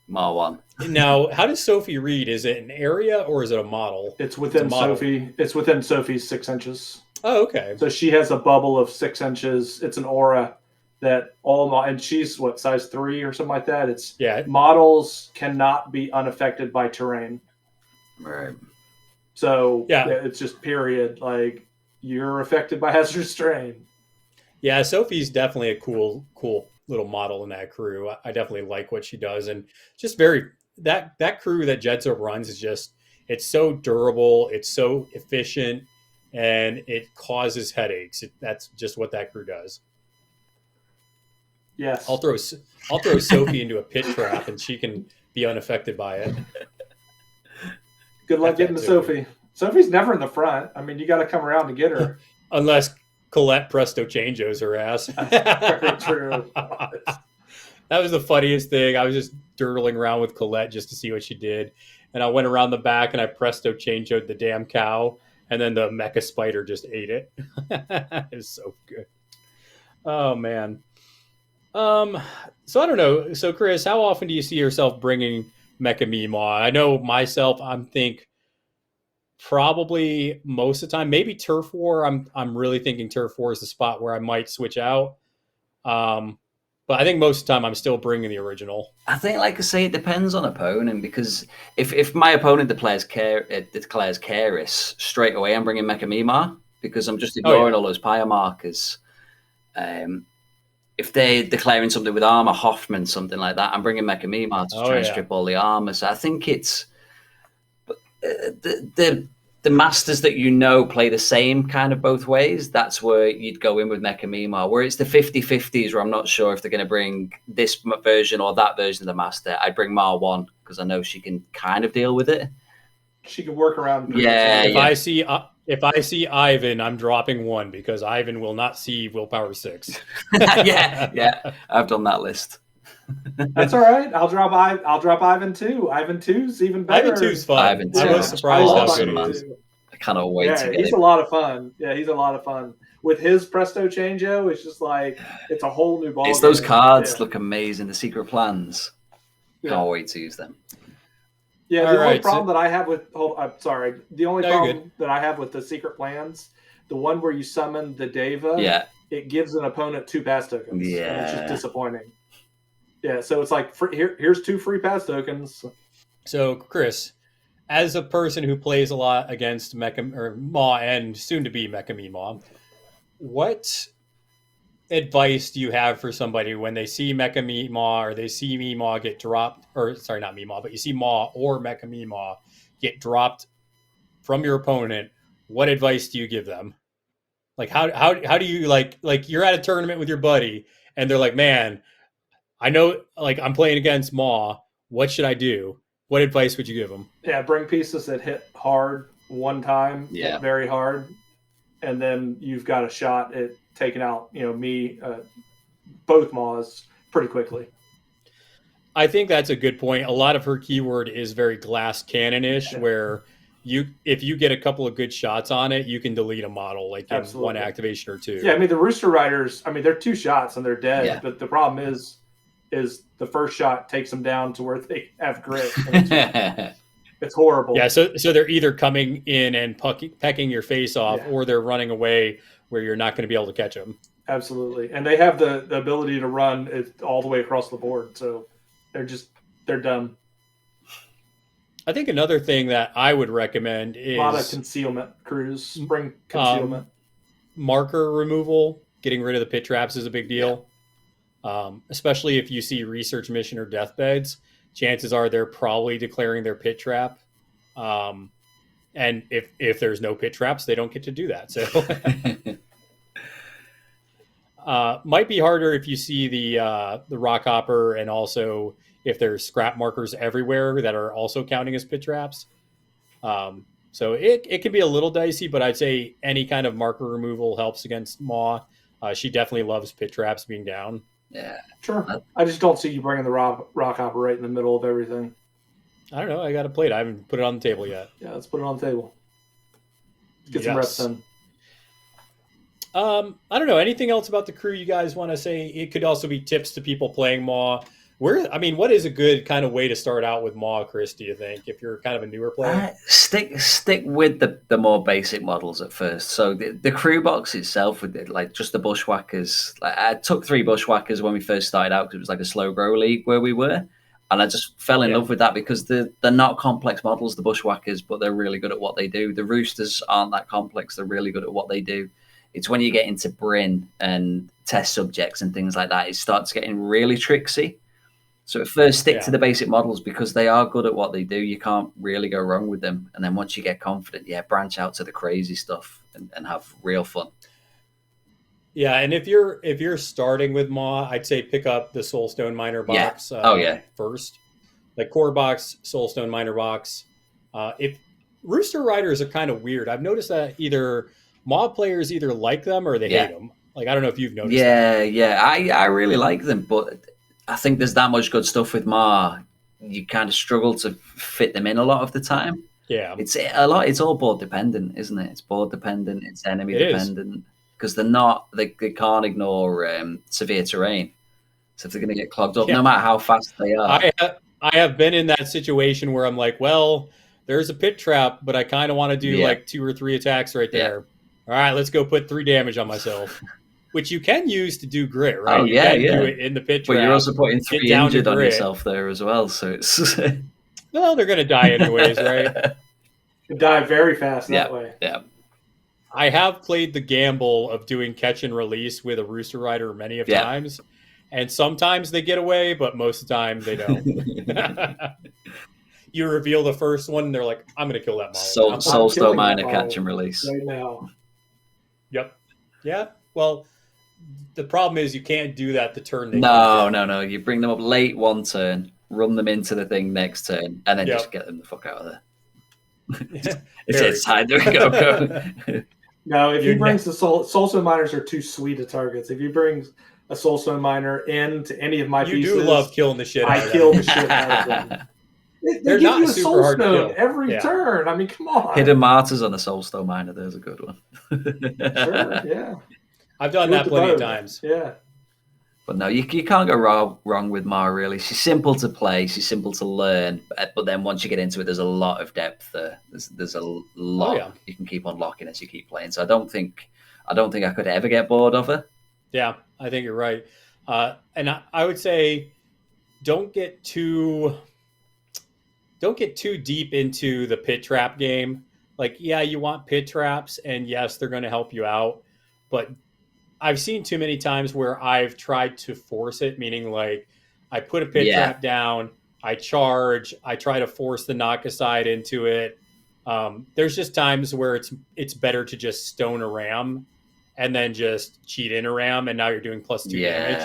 Maw 1. Now, how does Sophie read? Is it an area or is it a model? It's within Sophie. It's within Sophie's 6 inches. Oh, okay. So she has a bubble of 6 inches. It's an aura that and she's what, size 3 or something like that. It's models cannot be unaffected by terrain. Right. So it's just period. Like you're affected by hazardous terrain. Yeah, Sophie's definitely a cool little model in that crew. I definitely like what she does, and just that crew that Jedsa runs is just, it's so durable, it's so efficient, and it causes headaches. That's just what that crew does. Yes, I'll throw Sophie into a pit trap, and she can be unaffected by it. Good luck getting to Sophie. Sophie's never in the front. I mean, you got to come around to get her, unless Colette presto changos her ass. Very true. That was the funniest thing. I was just dirtling around with Colette just to see what she did. And I went around the back and I presto changeoed the damn cow. And then the mecha spider just ate it. It was so good. Oh, man. So I don't know. So, Chris, how often do you see yourself bringing Mecha Mima? I know myself, probably most of the time, maybe Turf War. I'm really thinking Turf War is the spot where I might switch out. But I think most of the time I'm still bringing the original. I think, like I say, it depends on opponent, because if my opponent declares Karis, straight away I'm bringing Mecha Mimar, because I'm just ignoring all those pyre markers. If they're declaring something with armor, Hoffman, something like that, I'm bringing Mecha Mimar to try and strip all the armor. So I think it's the masters that play the same kind of both ways. That's where you'd go in with Mecha Mimar. Where it's the 50-50s, where I'm not sure if they're going to bring this version or that version of the master, I'd bring Mar 1, because I know she can kind of deal with it. She can work around. If I see Ivan, I'm dropping 1, because Ivan will not see willpower 6. yeah, I've done that list. That's all right. I'll drop Ivan 2. Ivan 2's even better. Ivan 2's fun. Ivan 2. I was surprised how good it is. I cannot wait to get he's a lot of fun. Yeah, he's a lot of fun. With his Presto Changeo, it's just like, it's a whole new ball. It's those cards look amazing. The secret plans. Can't wait to use them. Yeah, the only problem that I have with the only problem that I have with the secret plans, the one where you summon the Deva, it gives an opponent 2 pass tokens. Yeah, which is disappointing. Yeah, so it's like, here's 2 free pass tokens. So, Chris, as a person who plays a lot against Mah and soon to be Mecha Mimar, what advice do you have for somebody when they see Mecha Mimar, or they see Mimar get dropped, or sorry, not Mimar, but you see Mah or Mecha Mimar get dropped from your opponent? What advice do you give them? Like, how do you like you're at a tournament with your buddy and they're like, man, I know, like, I'm playing against Mah. What should I do? What advice would you give them? Yeah, bring pieces that hit hard one time, hit very hard, and then you've got a shot at taking out, both Mahs pretty quickly. I think that's a good point. A lot of her keyword is very glass cannon-ish, where if you get a couple of good shots on it, you can delete a model in one activation or 2. Yeah, I mean, the Rooster Riders, they're 2 shots and they're dead, but the problem is the first shot takes them down to where they have grit. It's horrible. Yeah, so they're either coming in and pecking your face off, or they're running away where you're not going to be able to catch them. Absolutely. And they have the ability to run it all the way across the board. So they're done. I think another thing that I would recommend is a lot of concealment crews, spring concealment. Marker removal, getting rid of the pit traps is a big deal. Especially if you see research mission or deathbeds, chances are they're probably declaring their pit trap. And if there's no pit traps, they don't get to do that. So might be harder if you see the rock hopper, and also if there's scrap markers everywhere that are also counting as pit traps. So it can be a little dicey, but I'd say any kind of marker removal helps against Mah. She definitely loves pit traps being down. Yeah, sure. I just don't see you bringing the rock hopper right in the middle of everything. I don't know. I got to play it. I haven't put it on the table yet. Yeah, let's put it on the table. Let's get some reps in. I don't know. Anything else about the crew you guys want to say? It could also be tips to people playing Mah. What is a good kind of way to start out with Mah, Chris, do you think, if you're kind of a newer player? Stick with the more basic models at first. So the crew box itself, with just the bushwhackers. I took 3 bushwhackers when we first started out, because it was like a slow grow league where we were. And I just fell in love with that, because they're not complex models, the bushwhackers, but they're really good at what they do. The roosters aren't that complex. They're really good at what they do. It's when you get into Bryn and test subjects and things like that, it starts getting really tricksy. So at first, stick to the basic models, because they are good at what they do. You can't really go wrong with them. And then once you get confident, branch out to the crazy stuff and have real fun. Yeah, and if you're starting with Mah, I'd say pick up the Soulstone Miner box first. Like core box, Soulstone Miner box. If Rooster Riders are kind of weird. I've noticed that either Mah players either like them or they hate them. Like, I don't know if you've noticed that. Yeah. I really like them, but I think there's that much good stuff with Mah. You kind of struggle to fit them in a lot of the time. Yeah. It's all board dependent, isn't it? It's board dependent. It's enemy dependent. Because they can't ignore severe terrain. So if they're going to get clogged up, no matter how fast they are. I have been in that situation where I'm like, well, there's a pit trap, but I kind of want to do like 2 or 3 attacks right there. All right, let's go put 3 damage on myself. which you can use to do grit, right? Oh, you yeah, can yeah. do it in the pit trap. But you're also putting get 3 down to injured on grit. yourself there as well, so it's... Well, they're going to die anyways, right? You die very fast that way. Yeah. I have played the gamble of doing catch and release with a Rooster Rider many of times, and sometimes they get away, but most of the time they don't. You reveal the first one, and they're like, "I'm going to kill that model." Soulstone Miner catch and release right now. Yep. Yeah. Well, the problem is you can't do that the turn. No. You bring them up late one turn, run them into the thing next turn, and then just get them the fuck out of there. It's time to go. No, if he brings the Soulstone Miners are too sweet of targets. If he brings a Soulstone Miner into any of my pieces, you do love killing the shit out of them. I kill the shit out of them. They give you a Soulstone every turn. I mean, come on. Hidden Martyrs on a Soulstone Miner. There's a good one. Sure, yeah. I've done that plenty of times. Yeah. But no, you can't go wrong with Mah, really. She's simple to play. She's simple to learn. But then once you get into it, there's a lot of depth there. There's a lot you can keep unlocking as you keep playing. So I don't think I could ever get bored of her. Yeah, I think you're right. And I would say don't get too deep into the pit trap game. Like, yeah, you want pit traps, and yes, they're going to help you out. But I've seen too many times where I've tried to force it, meaning like I put a pit trap down, I charge, I try to force the knock aside into it. There's just times where it's better to just stone a ram and then just cheat in a ram, and now you're doing +2 damage.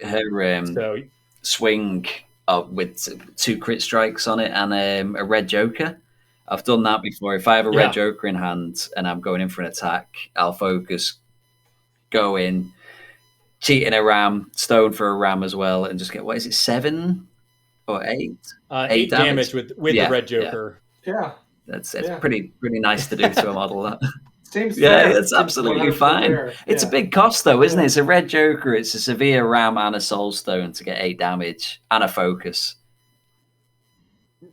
Her swing with 2 crit strikes on it and a red joker. I've done that before. If I have a red joker in hand and I'm going in for an attack, I'll focus, go in, cheat in a ram, stone for a ram as well, and just get, what is it, 7 or 8? 8 damage with the red joker. Yeah. It's pretty nice to do to a model that. Seems it's absolutely fine. It's a big cost though, isn't it? It's a red joker, it's a severe ram and a soulstone to get 8 damage and a focus.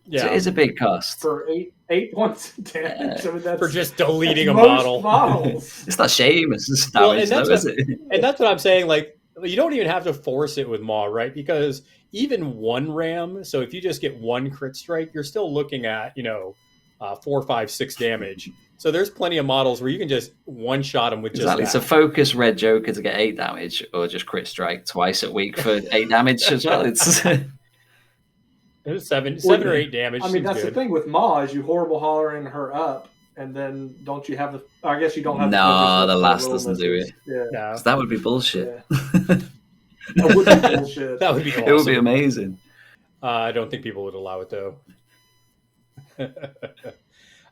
Yeah, so it is a big cost for 8 points of damage. I mean, that's, for just deleting a model. Models. It's not Seamus' damage, is it? And that's what I'm saying. Like, you don't even have to force it with Mah, right? Because even 1 ram, so if you just get 1 crit strike, you're still looking at 4, 5, 6 damage. So there's plenty of models where you can just one-shot them with just that. It's a focus red joker to get 8 damage, or just crit strike twice a week for 8 damage as well. It's 7 or 8 damage. I mean, that's the thing with Mah is you horrible hollering her up, and then don't you have the? I guess you don't have. No, the last doesn't do it. Yeah, that would be bullshit. Yeah. That would be bullshit. That would be awesome. It would be amazing. I don't think people would allow it though.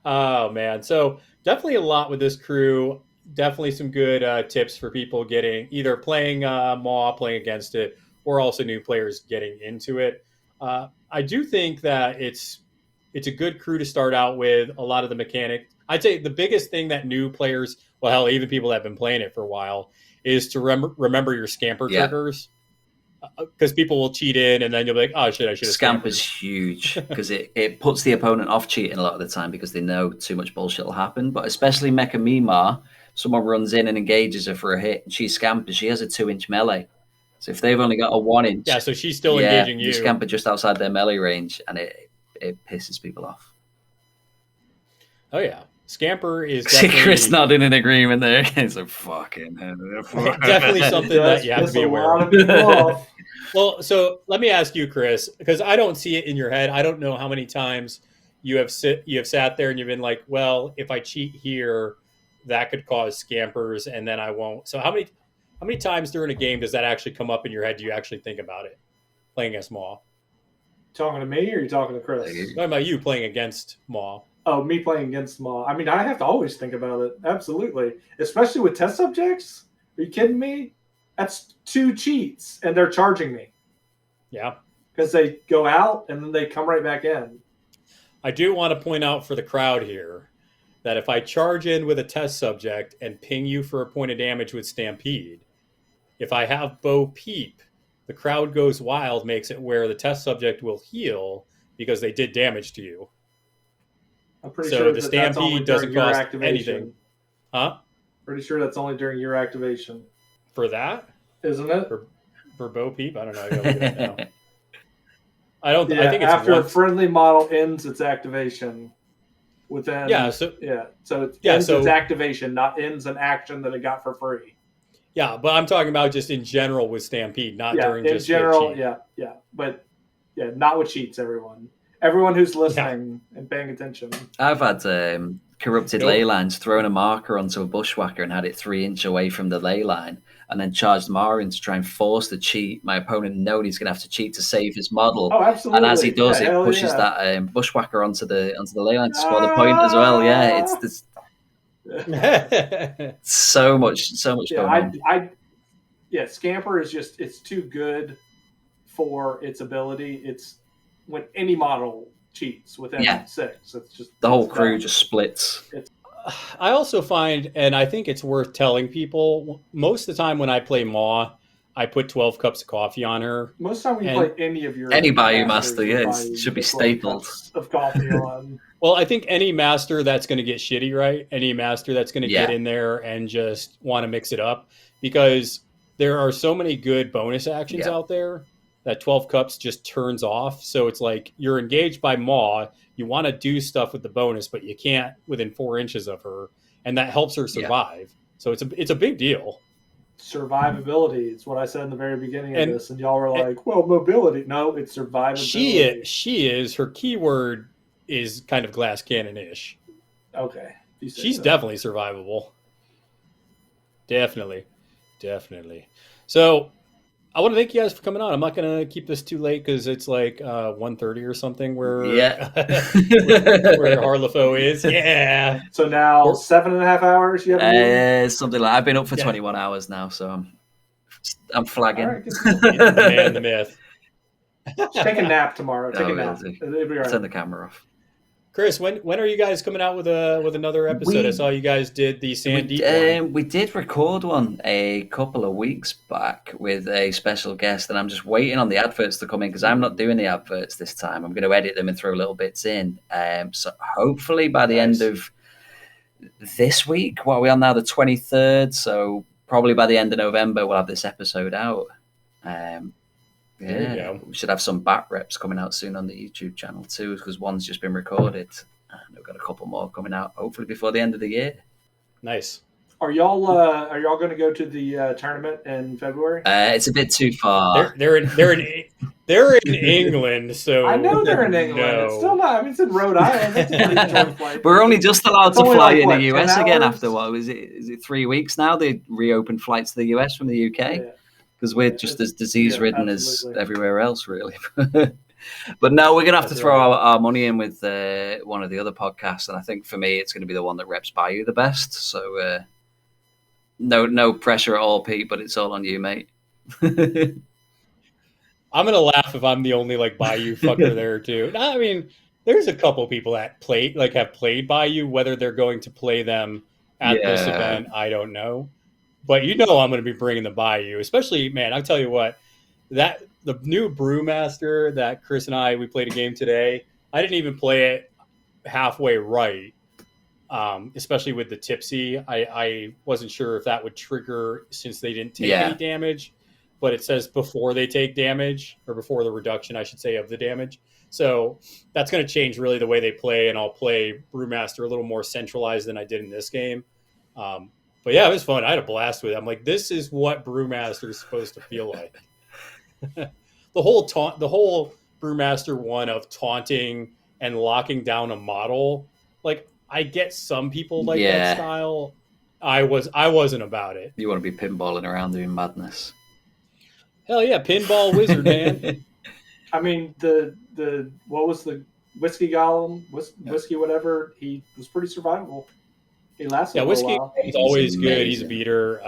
Oh man, so definitely a lot with this crew. Definitely some good tips for people getting either playing Mah, playing against it, or also new players getting into it. I do think that it's a good crew to start out with. A lot of the mechanics. I'd say the biggest thing that new players, well, hell, even people that have been playing it for a while, is to remember your scamper triggers. Because people will cheat in, and then you'll be like, "Oh shit, I should have." Scamper's huge because it puts the opponent off cheating a lot of the time because they know too much bullshit will happen. But especially Mecha Mimar, someone runs in and engages her for a hit, and she scampers. She has a 2-inch melee, so if they've only got a 1-inch, so she's still engaging you. You scamper just outside their melee range, and it pisses people off. Oh yeah. Scamper is definitely... Chris nodding in agreement there. It's a fucking... definitely something that you have to be aware of. Well, so let me ask you, Chris, because I don't see it in your head. I don't know how many times you have sat there and you've been like, well, if I cheat here, that could cause scampers, and then I won't. So how many times during a game does that actually come up in your head? Do you actually think about it playing against Mah? Talking to me, or are you talking to Chris? Talking about you playing against Mah. Oh, me playing against Mah. I mean, I have to always think about it. Absolutely. Especially with test subjects. Are you kidding me? That's 2 cheats, and they're charging me. Yeah. Because they go out, and then they come right back in. I do want to point out for the crowd here that if I charge in with a test subject and ping you for a point of damage with Stampede, if I have Bo Peep, the crowd goes wild, makes it where the test subject will heal because they did damage to you. I'm pretty sure the Stampede doesn't cost anything. Huh? Pretty sure that's only during your activation. for that, isn't it? For Bo Peep, I don't know. I gotta look at it now. I don't. Yeah, I think it's after a once. friendly model ends its activation. Within so it ends its activation, not ends an action that it got for free. Yeah, but I'm talking about just in general with Stampede, not during just general. But not with cheats. Everyone who's listening and paying attention. I've had corrupted ley lines, thrown a marker onto a bushwhacker and had it 3 inches away from the ley line, and then charged Mara in to try and force the cheat. My opponent knowing he's going to have to cheat to save his model. Oh, absolutely. And as he does, it pushes that bushwhacker onto the ley line to score the point as well. Yeah, it's this. so much going on. Scamper is just, it's too good for its ability. It's when any model cheats within 6, it's just the whole crew just splits. I also find, and I think it's worth telling people, most of the time when I play Mah, I put 12 cups of coffee on her. Most of the time when you play any Bayou Master, it should be stapled. Of coffee on. Well, I think any master that's going to get shitty, right? Any master that's going to get in there and just want to mix it up, because there are so many good bonus actions out there that 12 cups just turns off. So it's like you're engaged by Mah, you want to do stuff with the bonus, but you can't within 4 inches of her, and that helps her survive. So it's a big deal. Survivability. It's what I said in the very beginning of this, and y'all were like, well, mobility. No, it's survivability. She is. Her keyword is kind of glass cannon-ish. Okay. She's definitely survivable. Definitely. So I want to thank you guys for coming on. I'm not going to keep this too late because it's like 1:30 or something where Harl'e'faux is. Yeah. So now 7.5 hours you have something like I've been up for 21 hours now, so I'm flagging. Right, the man, the myth. Take a nap tomorrow. Take a nap. It'll be right. Turn the camera off. Chris, when are you guys coming out with another episode? I saw you guys did the Sandeep one. We did record one a couple of weeks back with a special guest, and I'm just waiting on the adverts to come in because I'm not doing the adverts this time. I'm going to edit them and throw little bits in. So hopefully by the end of this week, what are we on now? The 23rd. So probably by the end of November, we'll have this episode out. We should have some back reps coming out soon on the YouTube channel too, because one's just been recorded, and we've got a couple more coming out hopefully before the end of the year. Nice. Are y'all going to go to the tournament in February? It's a bit too far. They're in England, so I know they're in England. No. It's still not. I mean, it's in Rhode Island. That's a pretty short flight. We're only just allowed to fly in the US again after what is it 3 weeks now? They reopened flights to the US from the UK. Yeah. Because we're just as disease-ridden as everywhere else, really. But no, we're going to have to throw our money in with one of the other podcasts. And I think for me, it's going to be the one that reps Bayou the best. So no pressure at all, Pete, but it's all on you, mate. I'm going to laugh if I'm the only Bayou fucker there, too. I mean, there's a couple people that have played Bayou. Whether they're going to play them at this event, I don't know. But I'm going to be bringing the Bayou, especially, man, I'll tell you what, the new Brewmaster that Chris and we played a game today, I didn't even play it halfway right, especially with the Tipsy. I wasn't sure if that would trigger since they didn't take any damage, but it says before they take damage, or before the reduction, I should say, of the damage. So that's going to change really the way they play, and I'll play Brewmaster a little more centralized than I did in this game. But yeah, it was fun. I had a blast with it. I'm like, this is what Brewmaster is supposed to feel like. the whole Brewmaster one of taunting and locking down a model. Like, I get some people like that style. I wasn't about it. You want to be pinballing around doing madness. Hell yeah, pinball wizard, man. I mean, what was the whiskey golem, whiskey whatever? He was pretty survivable. He lasted a while. He's always good. He's a beater.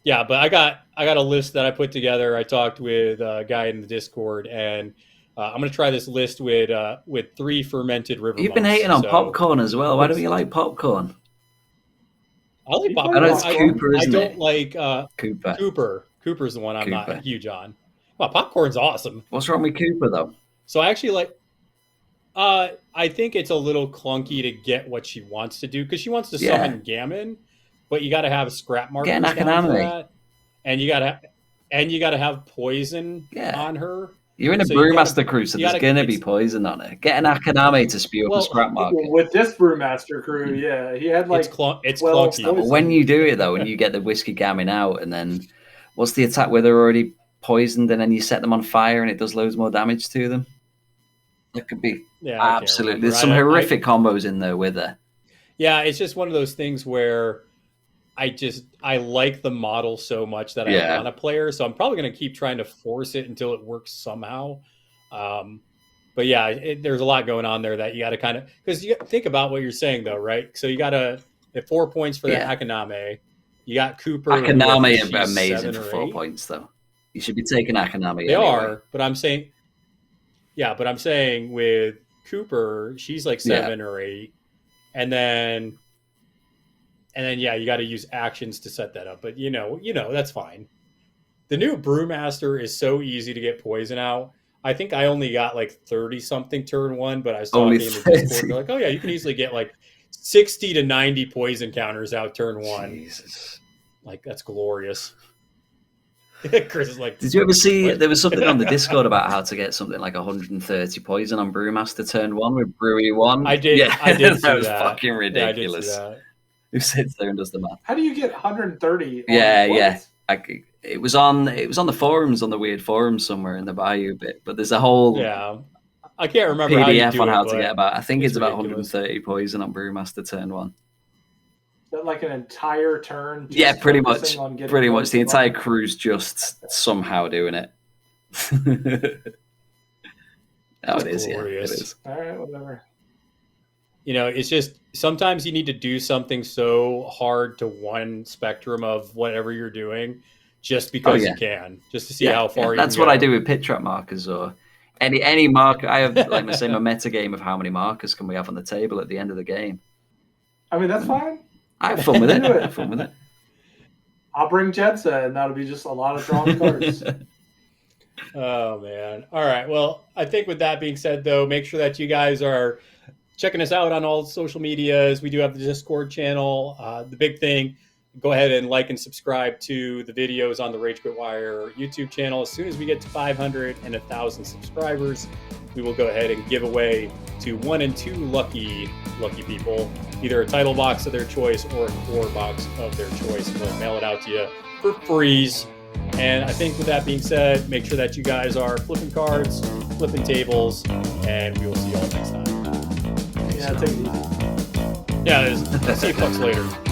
But I got a list that I put together. I talked with a guy in the Discord, and I'm going to try this list with 3 fermented river. You've been hating on popcorn as well. Why don't you like popcorn? I like popcorn. I know it's Cooper, isn't it? I don't like Cooper. Cooper's the one I'm not huge on. Well, popcorn's awesome. What's wrong with Cooper though? So I actually like. I think it's a little clunky to get what she wants to do, because she wants to summon Gammon, but you got to have scrap markers Get an down for Akaname. that, and you got to have poison on her. You're in a Brewmaster crew, so there's going to be poison on it. Get an Akaname to spew up a scrap market. With this Brewmaster crew, yeah, he had like it's clunky. But when you do it though, and you get the whiskey gammon out, and then what's the attack where they're already poisoned, and then you set them on fire, and it does loads more damage to them? That could be absolutely. There's some horrific combos in there with her. Yeah, it's just one of those things where I like the model so much that I want to play her, so I'm probably going to keep trying to force it until it works somehow. But yeah, there's a lot going on there that you got to kind of, because you think about what you're saying though, right? So you got to at 4 points for the Akaname. You got Cooper. Akaname are amazing for 4 points though. You should be taking Akaname. They are, but I'm saying, with Cooper, she's like 7 or 8, and then you got to use actions to set that up. But you know that's fine. The new Brewmaster is so easy to get poison out. I think I only got like 30 something turn 1, but I was talking in the Discord. They're like, oh yeah, you can easily get like 60 to 90 poison counters out turn 1. Jesus, like that's glorious. Chris is like, did you ever see there was something on the Discord about how to get something like 130 poison on Brewmaster turn 1 with Brewy 1? I did. Yeah, I did. That was fucking ridiculous. Yeah, I did see that. Who sits there and does the math? How do you get 130? It was on the forums, on the weird forums somewhere in the Bayou bit. But there's a whole I can't remember PDF how on how to get about. I think it's about ridiculous. 130 poison on Brewmaster turn 1. Is that like an entire turn? Yeah, pretty much. Pretty much. The entire crew's just somehow doing it. It is. Yeah, it is. All right, whatever. It's just sometimes you need to do something so hard to one spectrum of whatever you're doing just because you can, just to see how far you can That's what I do with pit trap markers or any marker. I have like my meta game of how many markers can we have on the table at the end of the game. I mean, that's fine. I have fun with it. I'll bring Jetsa, and that'll be just a lot of drawn cards. Oh, man. All right. Well, I think with that being said, though, make sure that you guys are checking us out on all social medias. We do have the Discord channel. The big thing, go ahead and like and subscribe to the videos on the Rage Quit Wire YouTube channel. As soon as we get to 500 and 1,000 subscribers, we will go ahead and give away to 1 and 2 lucky people either a title box of their choice or a core box of their choice. We'll mail it out to you for free. And I think with that being said, make sure that you guys are flipping cards, flipping tables, and we will see you all next time. Yeah, take it easy. Yeah, see you fucks later.